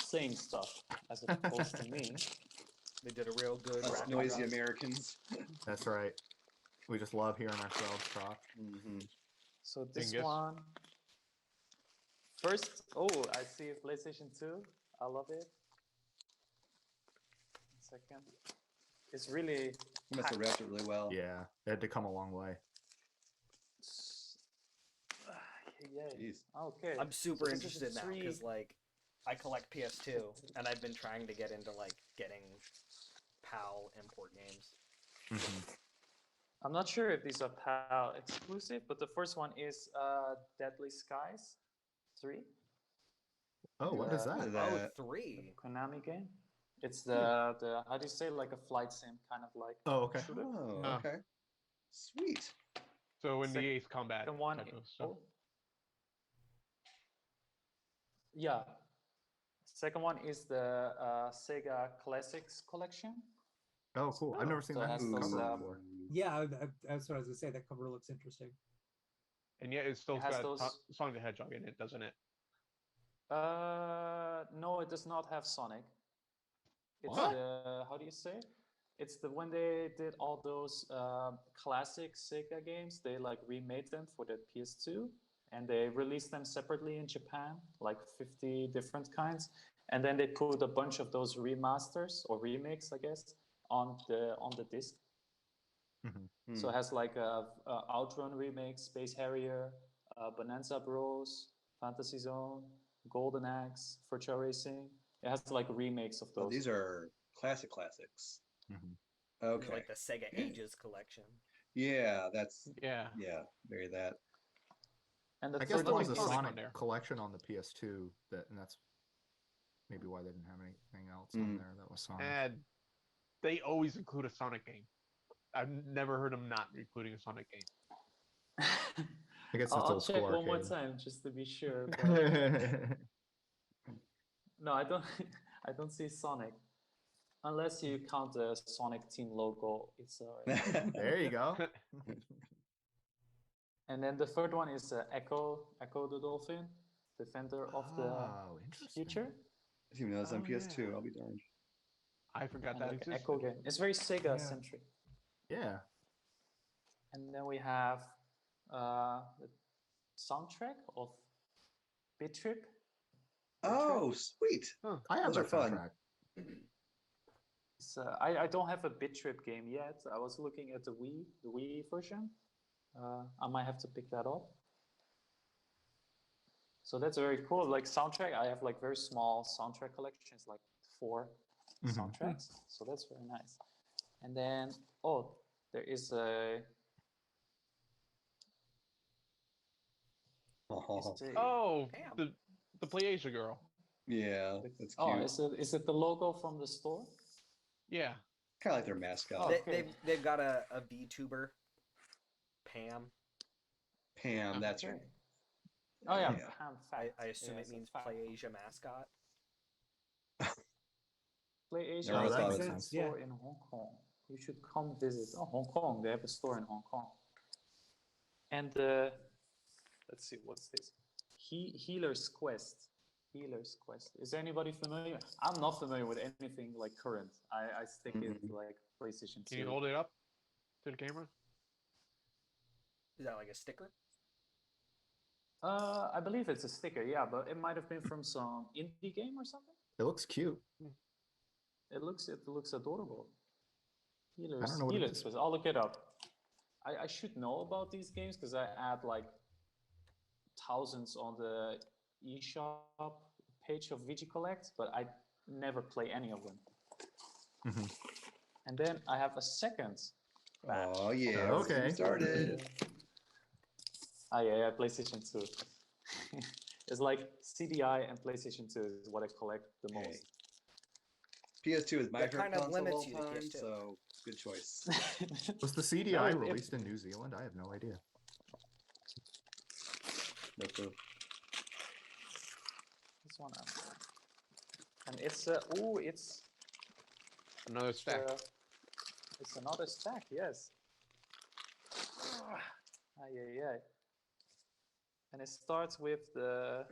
saying stuff as opposed to me. They did a real good Us wrapping noisy job. Americans. That's right. We just love hearing ourselves talk. Mm-hmm. So this Dingus. one first. Oh, I see PlayStation 2. I love it. Second, it's really You must have wrapped it really well. Yeah, it had to come a long way. Yeah. Jeez. Okay. I'm super So this is a interested now three- because like I collect PS2 and I've been trying to get into like getting PAL import games. Mhm. I'm not sure if these are PAL exclusive, but the first one is Deadly Skies 3, Oh, what is What that? is Oh, that? 3. Konami game. It's the how do you say, like a flight sim, kind of like Oh, okay. shooter. Oh, Oh. okay. Sweet. So in Sec- the Ace Combat Second one, type of stuff. oh. Yeah. Second one is the Sega Classics collection. Oh, cool. I've never seen So it that has cover those, before. Yeah, that's what I was gonna say. That cover looks interesting. And yet it's still It has got those- Sonic the Hedgehog in it, doesn't it? No, it does not have Sonic. It's What? the how do you say? It's the when they did all those classic Sega games, they like remade them for the PS2, and they released them separately in Japan, like 50 different kinds, and then they put a bunch of those remasters or remakes, I guess, on the disc. So it has like a Outrun remake, Space Harrier, Bonanza Bros, Fantasy Zone, Golden Axe, Virtua Racing. It has like remakes of those. Oh, these are classics. Mhm. Okay. Like the Sega Ages collection. Yeah, that's Yeah. very that. And the I guess third there one was a is Sonic on Sonic there. collection on the PS2 and that's maybe why they didn't have anything else on Mm. there that was Sonic. And they always include a Sonic game. I've never heard them not including a Sonic game. I guess that's I'll old check school one more arcade. time just to be sure. But no, I don't. I don't see Sonic, unless you count the Sonic Team logo. It's alright. There you go. And then the third one is Echo the Dolphin, Defender of the Oh, interesting. Future. I didn't even know it's on Oh, PS2. yeah. I'll be darned. I forgot And that like an existed. Echo game. It's very Sega centric. Yeah. And then we have the soundtrack of Bit Trip. Oh, sweet. I have Those are that fun. soundtrack. So I don't have a Bit Trip game yet. I was looking at the Wii version. I might have to pick that up. So that's very cool. Like soundtrack, I have like very small soundtrack collections, like 4 Mhm. soundtracks. So that's very nice. And then there is a Oh, is a- Oh, Damn. the PlayAsia girl. yeah, that's oh, cute. is it the logo from the store? Yeah. Kind of like their mascot. Oh, okay. They've got a VTuber, Pam. Pam, that's Okay. right. Oh yeah, Yeah. Pam I Fact. assume Yeah, it it's a means fact. PlayAsia mascot. PlayAsia Never is thought a of that. store in Hong Kong. You should come visit. Oh, Hong Kong. They have a store in Hong Kong. And let's see, what's this? Healer's Quest. Healer's Quest. Is anybody familiar? I'm not familiar with anything like current. I stick it to like PlayStation 2. Can you hold it up to the camera? Is that like a sticker? I believe it's a sticker, yeah, but it might have been from some indie game or something. It looks cute. It looks adorable. know what it Healer's is. Quest. I'll look it up. I should know about these games because I add like thousands on the eShop page of VGCollect, but I never play any of them. Mhm. And then I have a second batch. Oh yeah. Okay. Started. Yeah, PlayStation 2. It's like CDI and PlayStation 2 is what I collect the Hey. most. PS2 is my That favorite kind of console of limits all you to time, PS2. so good choice. Was the CDI No, released in New Zealand? I have no idea. No clue. This one, and it's Another stack. it's another stack. Yes. Yeah. And it starts with the.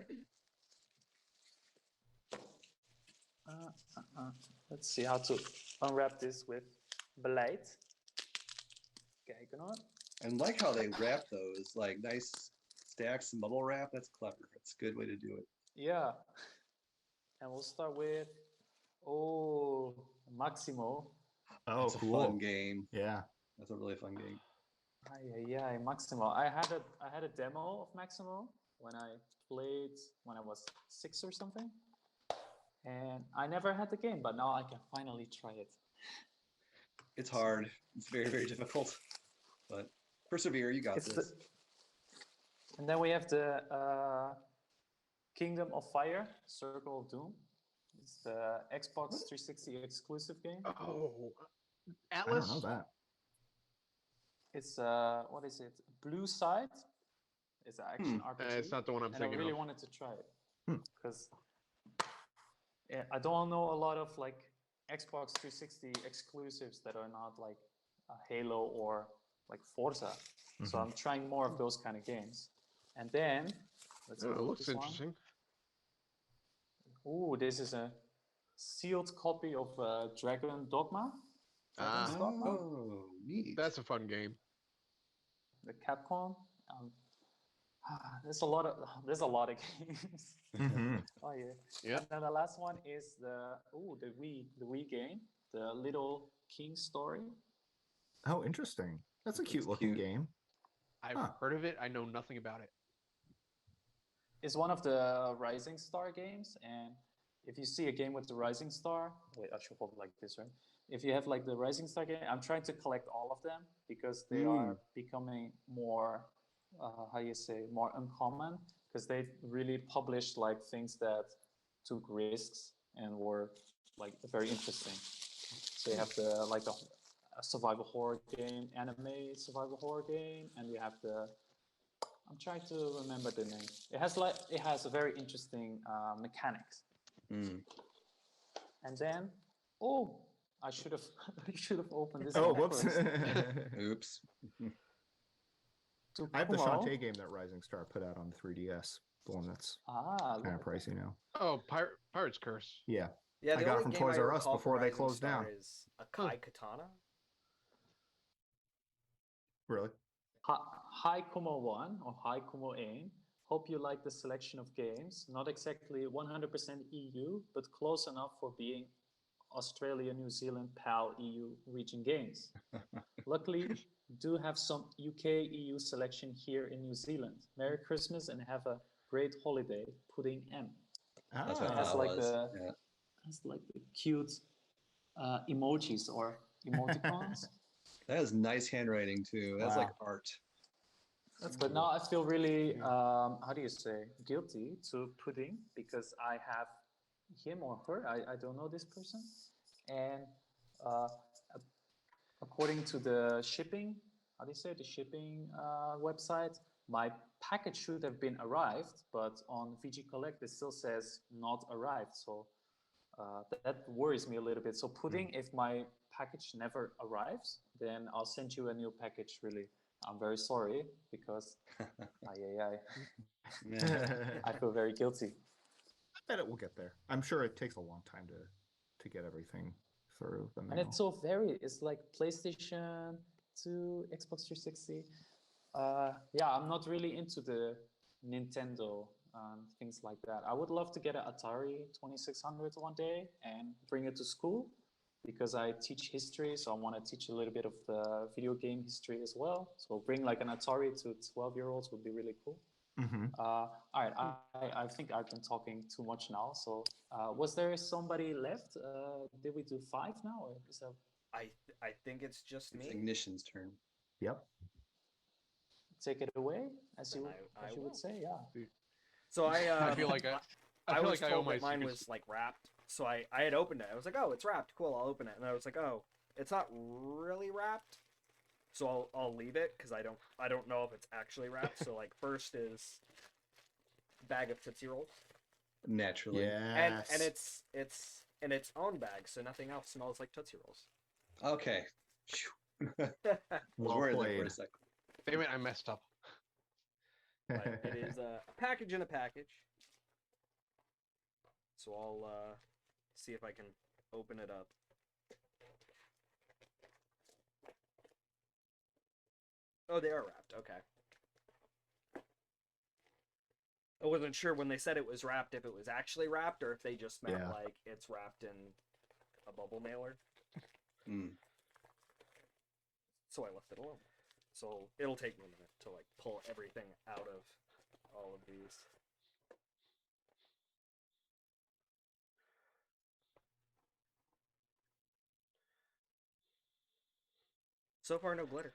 Let's see how to unwrap this with beleid. Kijken hoor. And like how they wrap those, like nice stacks and bubble wrap. That's clever. That's a good way to do it. Yeah. And we'll start with Maximo. Oh, That's cool. a fun game. Yeah. That's a really fun game. Yeah, Maximo. I had a demo of Maximo when I played when I was 6 or something. And I never had the game, but now I can finally try it. It's hard. It's very, very difficult. But persevere, you got this. And then we have the Kingdom of Fire, Circle of Doom. It's the Xbox 360 exclusive game. Oh, I Atlas. don't know that. It's what is it? Blue Side. It's an action RPG. It's not the one I'm and I thinking really of. wanted to try it because I don't know a lot of like Xbox 360 exclusives that are not like Halo or like Forza. So I'm trying more of those kind of games. And then let's Oh, go it with looks this one. interesting. Ooh, this is a sealed copy of Dragon Dogma. Dragon's Dogma, Oh, neat. That's a fun game. the Capcom. There's a lot of games. Oh yeah. Yep. And then the last one is the Wii game, the Little King Story. Oh, interesting. That's a cute looking game. I've Huh. heard of it. I know nothing about it. It's one of the Rising Star games, and if you see a game with the Rising Star, wait, I should hold it like this, right? If you have like the Rising Star game, I'm trying to collect all of them because they are becoming more, more uncommon because they really published like things that took risks and were like very interesting. So you have a survival horror game, anime survival horror game, and you have the. I'm trying to remember the name. It has a very interesting mechanics. And then, I should have opened this. Oh, one whoops. first. Oops. I have the Tukumo. Shantae game that Rising Star put out on the 3DS. The one that's kind of pricey now. Oh, Pirate's Curse. Yeah. Yeah, I the got only it from game Toys I R Us recall before from they Rising closed Star down. Is Akai Katana. Really? Hi Kumo 1 or Hi Kumo 1. Hope you like the selection of games. Not exactly 100% EU, but close enough for being Australia, New Zealand, PAL, EU region games. Luckily, do have some UK EU selection here in New Zealand. Merry Christmas and have a great holiday. Pudding M. That's It what has that like was. the cute emojis or emoticons. That is nice handwriting too. That's like art. But now I feel really, how do you say, guilty to Pudding because I have him or her. I don't know this person. And according to the shipping, how do you say, the shipping website, my package should have been arrived, but on VGCollect it still says not arrived. So That worries me a little bit. So pudding, if my package never arrives, then I'll send you a new package. Really, I'm very sorry because I feel very guilty. I bet it will get there. I'm sure it takes a long time to get everything through the mail. And it's so varied. It's like PlayStation 2, Xbox 360. Yeah, I'm not really into the Nintendo things like that. I would love to get an Atari 2600 one day and bring it to school because I teach history, so I want to teach a little bit of the video game history as well. So bring like an Atari to 12-year-olds would be really cool. Mm-hmm. All right, I think I've been talking too much now. So was there somebody left? Did we do 5 now? Or is that... I think it's just It's me. Ignition's turn. Yep. Take it away, as you I would will. say, yeah. So I feel like I feel was like I owe told my that mine secrets. was like wrapped. So I had opened it. I was like, oh, it's wrapped. Cool, I'll open it. And I was like, oh, it's not really wrapped. So I'll leave it because I don't know if it's actually wrapped. So like first is bag of Tootsie Rolls. Naturally. And Yes. it's in its own bag, so nothing else smells like Tootsie Rolls. Okay. Phew. I was Well worried there for played. a second. Damn it, I messed up. But it is a package in a package. So I'll see if I can open it up. Oh, they are wrapped. Okay. I wasn't sure when they said it was wrapped if it was actually wrapped or if they just meant Yeah. like it's wrapped in a bubble mailer. Mm. So I left it alone. So it'll take me a minute to like pull everything out of all of these. So far, no glitter.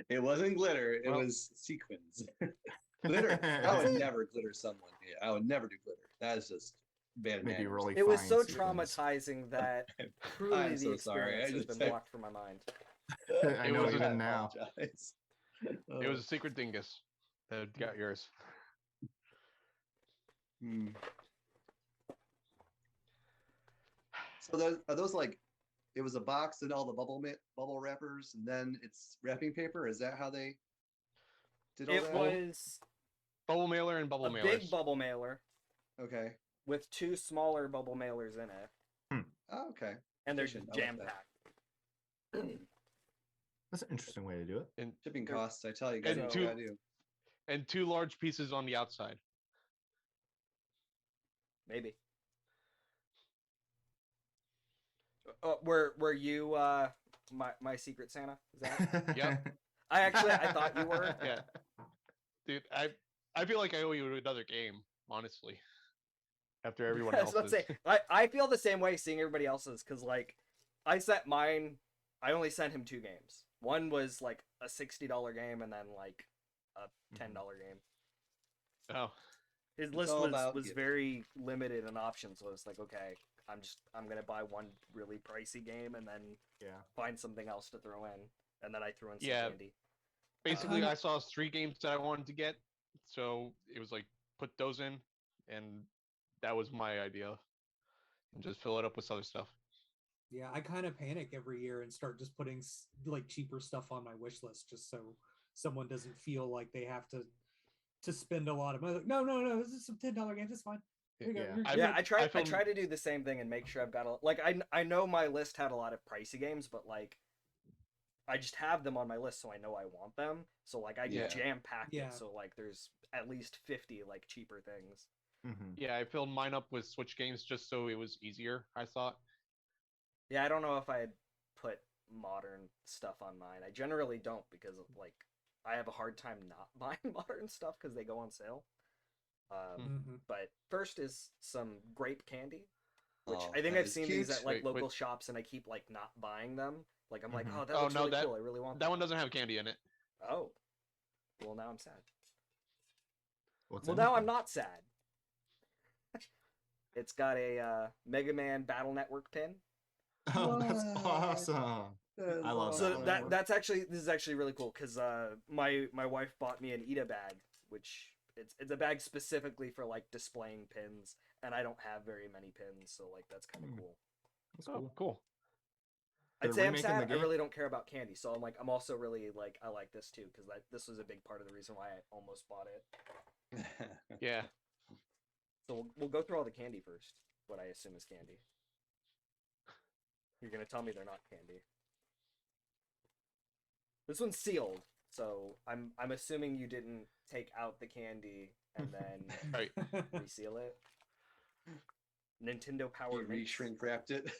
It wasn't glitter. It Well- was sequins. Glitter. I would never glitter someone. Yeah, I would never do glitter. That is just bad Maybe manners. really It was fine so sequins. traumatizing that truly I'm the so sorry. experience I has just- been blocked from my mind. I It know was even an- now. apologize. It was a secret dingus that got yours. Hmm. So are those like? It was a box and all the bubble wrappers, and then it's wrapping paper. Is that how they did all It that? was Bubble mailer and bubble a mailers. big bubble mailer Okay. with 2 smaller bubble mailers in it, Oh, okay. and they're Efficient. I like jam that. packed. That's an interesting way to do it. and Shipping They're- costs. I tell you, and guys, what you two- gotta do. and 2 large pieces on the outside. Maybe. Were you my secret Santa? Is that? Yep. I thought you were. Yeah, dude, I feel like I owe you another game, honestly. After everyone I was else. about to say, I feel the same way seeing everybody else's because like I sent mine. I only sent him 2 games. One was like a $60 game, and then like a $10 game. Oh, His It's list all was about was giving. very limited in options, so it's like, okay, I'm gonna buy one really pricey game and then Yeah. find something else to throw in, and then I threw in some Yeah. candy. basically, kinda- I saw 3 games that I wanted to get, so it was like put those in, and that was my idea, and just fill it up with other stuff. Yeah, I kind of panic every year and start just putting like cheaper stuff on my wish list just so someone doesn't feel like they have to spend a lot of money. Like, no, this is some $10 games. It's fine. Here you go. Yeah. You're I- good." Yeah, I try feel- to do the same thing and make sure I've got a like I know my list had a lot of pricey games, but like I just have them on my list so I know I want them. So like I Yeah. jam packed Yeah. it so like there's at least 50 like cheaper things. Mm-hmm. Yeah, I filled mine up with Switch games just so it was easier, I thought. Yeah, I don't know if I'd put modern stuff on mine. I generally don't because like I have a hard time not buying modern stuff because they go on sale. Mhm. But first is some grape candy, which Oh, I think that I've is seen cute. these at like Wait, local wait. shops, and I keep like not buying them. Like I'm like, Mhm. oh, that Oh, looks no, really that- cool. I really want That one doesn't have candy in it. Oh, well now I'm sad. What's Well in it now I'm then? not sad. It's got a Mega Man Battle Network pin. Oh, that's What? awesome. I love So that one. this is actually really cool because my wife bought me an Ida bag, which it's a bag specifically for like displaying pins, and I don't have very many pins, so like that's kind of cool. That's Oh, cool. cool. I'd They're say I'm remaking the sad. I game? really don't care about candy, so I'm also really like I like this too because this was a big part of the reason why I almost bought it. Yeah. So we'll go through all the candy first. What I assume is candy. You're gonna tell me they're not candy. This one's sealed, so I'm assuming you didn't take out the candy and then Right. reseal it. Nintendo Power You Mix. re-shrink wrapped it.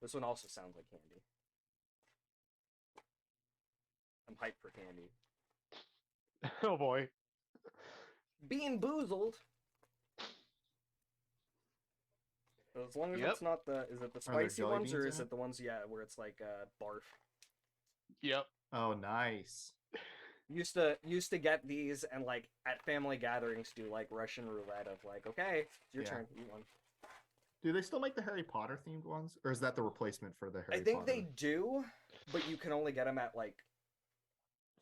This one also sounds like candy. I'm hyped for candy. Oh boy. Bean boozled. As long as Yep. it's not the, is it the Are there spicy jelly ones or beans in is it? it the ones, yeah, where it's like barf? Yep. Oh, nice. Used to get these and like at family gatherings do like Russian roulette of like, okay, it's your Yeah. turn, eat one. Do they still make the Harry Potter themed ones, or is that the replacement for the Harry I think Potter? they do, but you can only get them at like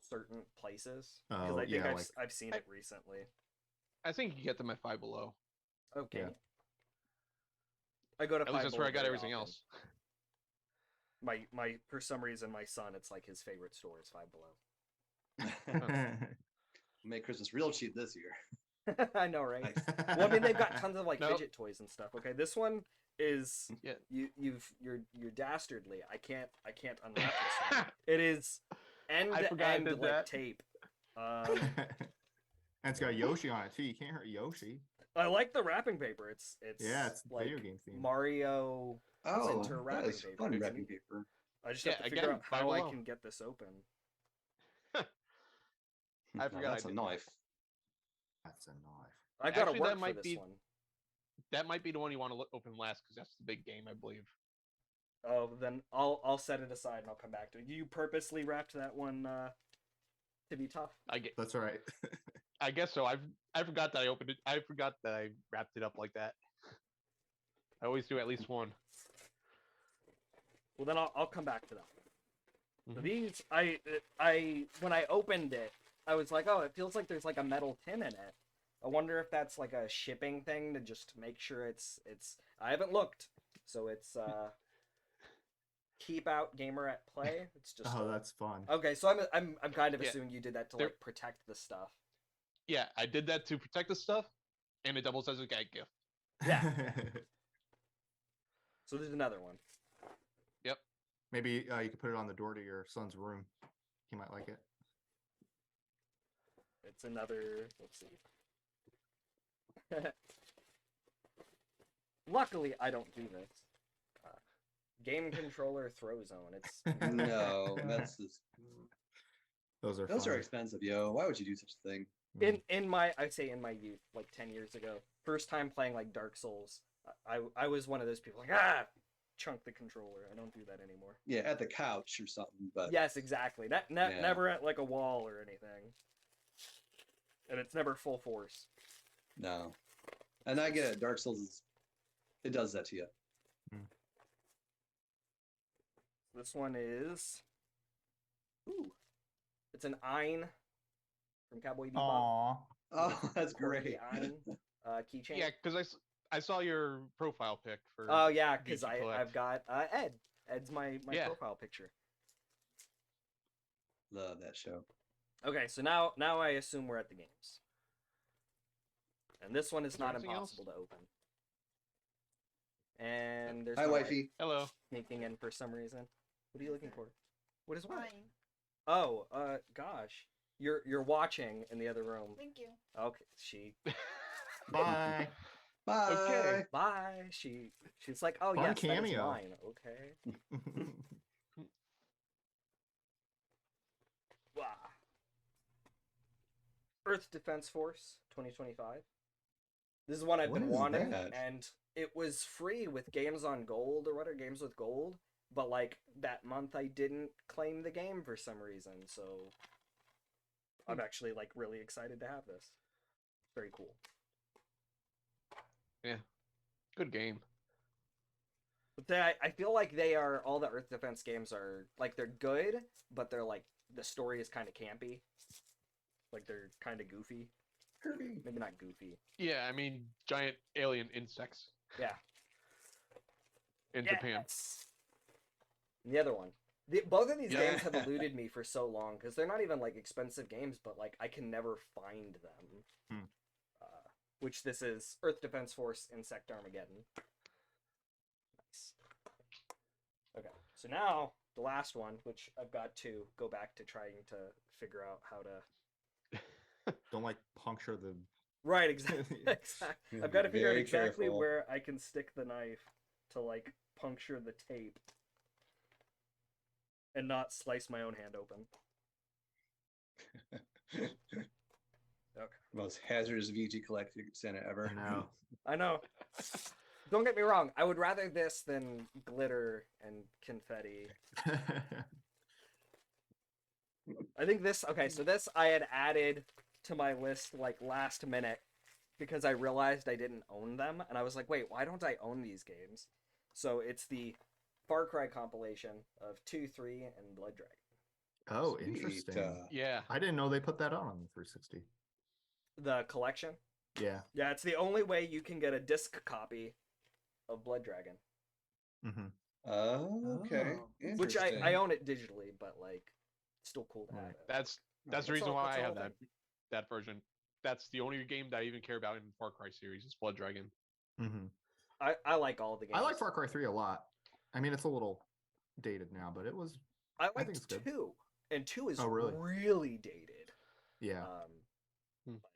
certain places. Because Oh, I think yeah, I've seen it recently. I think you get them at Five Below. Okay. Yeah. I go to At least that's where I Five got Below everything often. else. My for some reason my son, it's like his favorite store is Five Below. Make Christmas real cheap this year. I know, right? Well, I mean, they've got tons of like Nope. fidget toys and stuff. Okay, this one is Yeah. you're dastardly. I can't unwrap this one. It is end I to forgot I end did like that. tape. And it's got Yoshi on it too. You can't hurt Yoshi. I like the wrapping paper. It's Yeah, it's like video game themed. Mario. Oh, Center that wrapping is paper, fun isn't wrapping it? paper. I just Yeah, have to again, figure out Five how I Below. can get this open. I Now forgot I that's a did knife. That's a knife. I gotta Actually, work that for might this be- one. That might be the one you want to open last because that's the big game, I believe. Oh, then I'll set it aside and I'll come back to it. You purposely wrapped that one to be tough. That's all right. I guess so. I forgot that I opened it. I forgot that I wrapped it up like that. I always do at least one. Well, then I'll come back to that. So Mhm. these, I when I opened it, I was like, oh, it feels like there's like a metal tin in it. I wonder if that's like a shipping thing to just make sure it's. I haven't looked, so it's keep out gamer at play. It's just. Oh, that's fun. Okay, so I'm kind of Yeah. assuming you did that to There- like protect the stuff. Yeah, I did that to protect the stuff, and it doubles as a gag gift. Yeah. So there's another one. Maybe you could put it on the door to your son's room. He might like it. It's another. Let's see. Luckily, I don't do this. Game controller throw zone. It's No, that's just, Those are those are fun. expensive, yo. Why would you do such a thing? in my I'd say in my youth, like 10 years ago, first time playing like Dark Souls. I was one of those people like chunk the controller. I don't do that anymore. Yeah, at the couch or something, but Yes, exactly. Yeah. Never at like a wall or anything. And it's never full force. no. And I get it. Dark Souls is, it does that to you. This one is. Ooh, it's an Ein from Cowboy Bebop. Aw. Oh, that's Corey great. Ein keychain. Yeah, because I saw your profile pic for. Oh yeah, because VGCollect. I've got Ed. Ed's my Yeah. profile picture. Love that show. Okay, so now I assume we're at the games. And this one is there not anything else? impossible to open. And there's Hi, no, like, wifey. Hello. sneaking in for some reason. What are you looking for? What is what? Fine. Oh, gosh. You're watching in the other room. Thank you. Okay, she Bye. Bye. Okay. bye. She's like, oh Fun yes, that is cameo. mine. Okay. Wow. Earth Defense Force 2025. This is one I've What been is wanting, that? and it was free with Games on Gold or whatever, Games with Gold. But like that month, I didn't claim the game for some reason, so I'm actually like really excited to have this. Very cool. Good game. But I feel like they are all the Earth Defense games are like they're good, but they're like the story is kind of campy. Like they're kind of goofy. Kirby. Maybe not goofy. Yeah, I mean giant alien insects Yeah. in Japan. Yes. And the other one. Both of these Yeah. games have eluded me for so long because they're not even like expensive games, but like I can never find them. Hmm. Which this is Earth Defense Force Insect Armageddon. Nice. Okay, so now the last one, which I've got to go back to trying to figure out how to. Don't like puncture the. Right, exactly. Exactly. Yeah, I've got to be figure out very exactly careful. where I can stick the knife to like puncture the tape and not slice my own hand open. Okay. Most hazardous VGCollect Santa ever. I know. Don't get me wrong. I would rather this than glitter and confetti. I think this. Okay, so this I had added to my list like last minute because I realized I didn't own them, and I was like, wait, why don't I own these games? So it's the Far Cry compilation of 2, 3, and Blood Dragon. Oh, Sweet, interesting. Yeah. I didn't know they put that on the 360. The collection. Yeah. Yeah, it's the only way you can get a disc copy of Blood Dragon. Mm-hmm. Oh, okay. Oh. Which I Interesting. own it digitally, but like, still cool to have Right. it. That's the That's reason all- why that's I the have whole that version. That's the only game that I even care about in the Far Cry series is Blood Dragon. Mm-hmm. I like all the games. I like Far Cry 3 a lot. I mean, it's a little dated now, but it was. I think liked it's good. 2, and 2 is Oh, really? really dated. Yeah. Hmm. But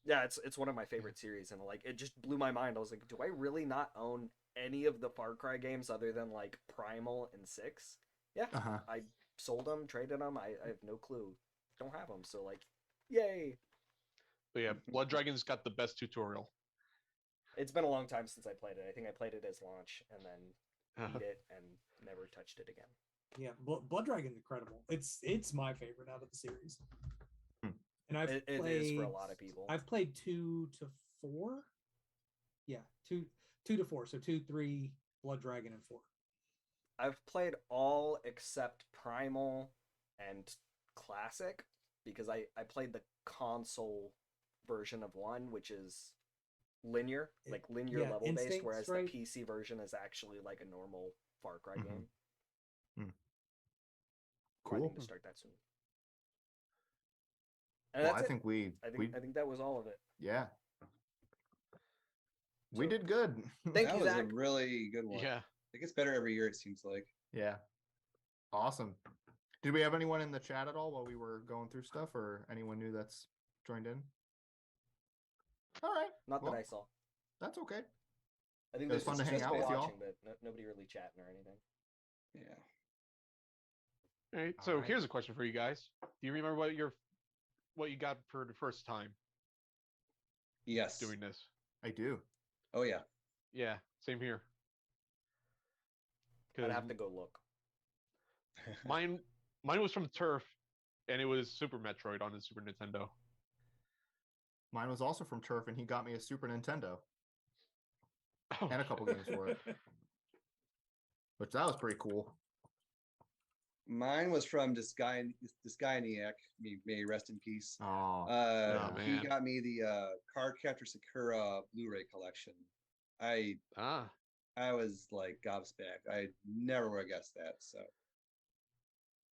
yeah, it's one of my favorite series, and like it just blew my mind. I was like, do I really not own any of the Far Cry games other than like Primal and 6? Yeah, Uh-huh. I sold them, traded them. I have no clue. Don't have them, so like, yay! But yeah, Blood Dragon's got the best tutorial. It's been a long time since I played it. I think I played it as launch and then beat it and never touched it again. Yeah, Blood Dragon's incredible. It's my favorite out of the series. Hmm. And I've It played, is for a lot of people. I've played 2 to 4. Yeah, 2 to 4. So 2, 3, Blood Dragon, and 4. I've played all except Primal and Classic because I played the console version of 1, which is linear, like linear Yeah, level based, Instincts, whereas right? the PC version is actually like a normal Far Cry Mhm. game. Hmm. Planning Cool. to start that soon. And Well, that's I it. think we. I think that was all of it. Yeah. We So- did good. Thank that you, was Zach. a really good one. Yeah. It gets better every year, it seems like. Yeah. Awesome. Did we have anyone in the chat at all while we were going through stuff, or anyone new that's joined in? All right. Not well, that I saw. That's okay. I think It was this fun is to hang just out with y'all. watching, but nobody really chatting or anything. Yeah. All right. All So right. here's a question for you guys. Do you remember what you got for the first time Yes. doing this? I do. Oh yeah. Yeah, same here. I'd 'Cause have to go look. mine was from Turf, and it was Super Metroid on the Super Nintendo. Mine was also from Turf, and he got me a Super Nintendo and a couple games for it, which that was pretty cool. Mine was from Disgainiac. May he rest in peace. Oh, He man. got me the Cardcaptor Sakura Blu-ray collection. I was like gobsmacked. I never would have guessed that. So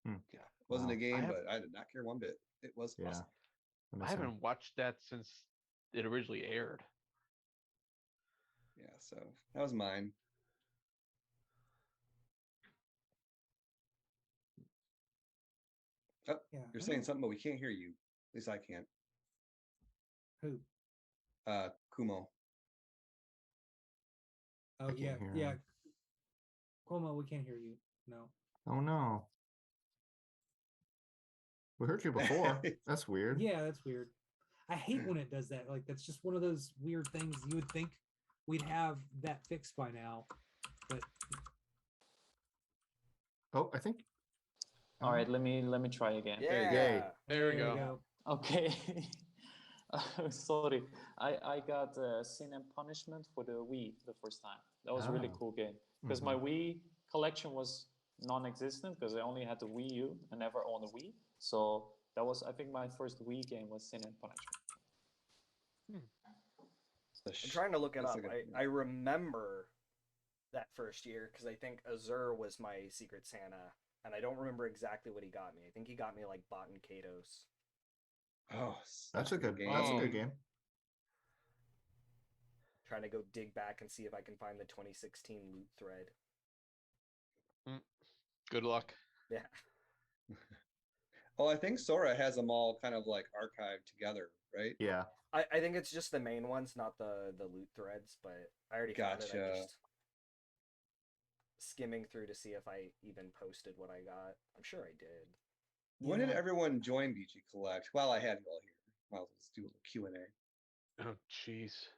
Hmm. yeah, it wasn't a Wow. game, I have- but I did not care one bit. It was yeah. awesome. I I miss him. haven't watched that since it originally aired. Yeah, so that was mine. Oh, Yeah. you're saying something, but we can't hear you. At least I can't. Who? Kumo. Oh can't yeah, hear yeah. him. Cuomo, we can't hear you. No. Oh no. We heard you before. That's weird. Yeah, that's weird. I hate when it does that. Like that's just one of those weird things. You would think we'd have that fixed by now, but Oh, I think. All right, let me try again. Yeah. Yay. There we go. Okay. Sorry, I got Sin and Punishment for the Wii the first time. That was a really Oh. cool game because my Wii collection was non-existent because I only had the Wii U and never owned a Wii. So That was, I think, my first Wii game was Sin and Punishment. I'm trying to look it That's up. a good- I remember that first year because I think Azur was my Secret Santa, and I don't remember exactly what he got me. I think he got me like Baten Kados. Oh, That's such a good. game. That's a Oh. good game. Trying to go dig back and see if I can find the 2016 loot thread. Good luck. Yeah. Oh, I think Sora has them all kind of like archived together, right? Yeah. I think it's just the main ones, not the loot threads, but I already found it. I'm Gotcha. just skimming through to see if I even posted what I got. I'm sure I did. When did Yeah. everyone join VG Collect? Well, I had you all here. Well, let's do a little Q&A. Oh, jeez.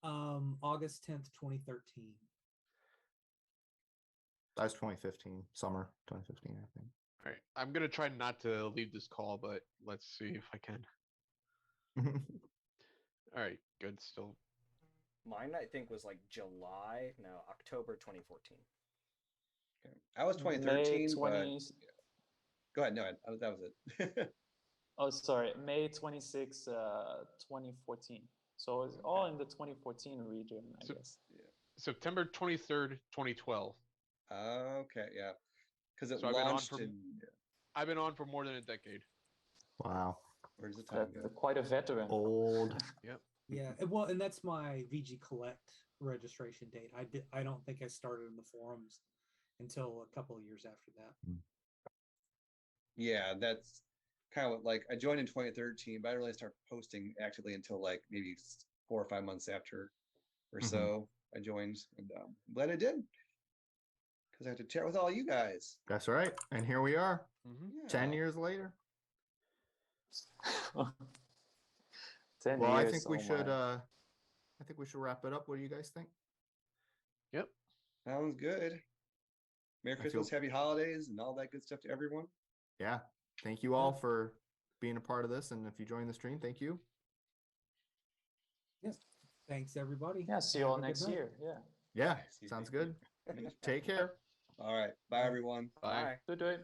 August 10th, 2013. That was 2015, summer 2015, I think. All right. I'm gonna try not to leave this call, but let's see if I can. All right. Good. Still. Mine, I think, was like October 2014. Okay. I was May 2013, but 20. go ahead. No, that was it. Oh, sorry, May 26, 2014. So it's all in the 2014 region, I So- guess. September 23rd, 2012. Okay, yeah. Because it So I've been on launched for- in. I've been on for more than a decade. Wow. Where does the time go? Quite a veteran. Old. Yeah, well, and that's my VGCollect registration date. I don't think I started in the forums until a couple of years after that. Yeah, that's kind of what, like I joined in 2013, but I didn't really start posting actively until like maybe 4 or 5 months after or Mhm. so I joined, and I'm glad I did because I had to chat with all you guys. That's right. And here we are, Mm-hmm. 10 Yeah. years later. 10 Well, years. I think we oh should my. I think we should wrap it up. What do you guys think? Yep. Sounds good. Merry I Christmas, feel- happy holidays, and all that good stuff to everyone. Yeah. Thank you all for being a part of this. And if you join the stream, thank you. Yes. Thanks, everybody. Yeah, see you Have all a good next night. year. Yeah. Yeah. See you. Sounds Thank good. you. Take care. All right. Bye, everyone. Bye. Do it.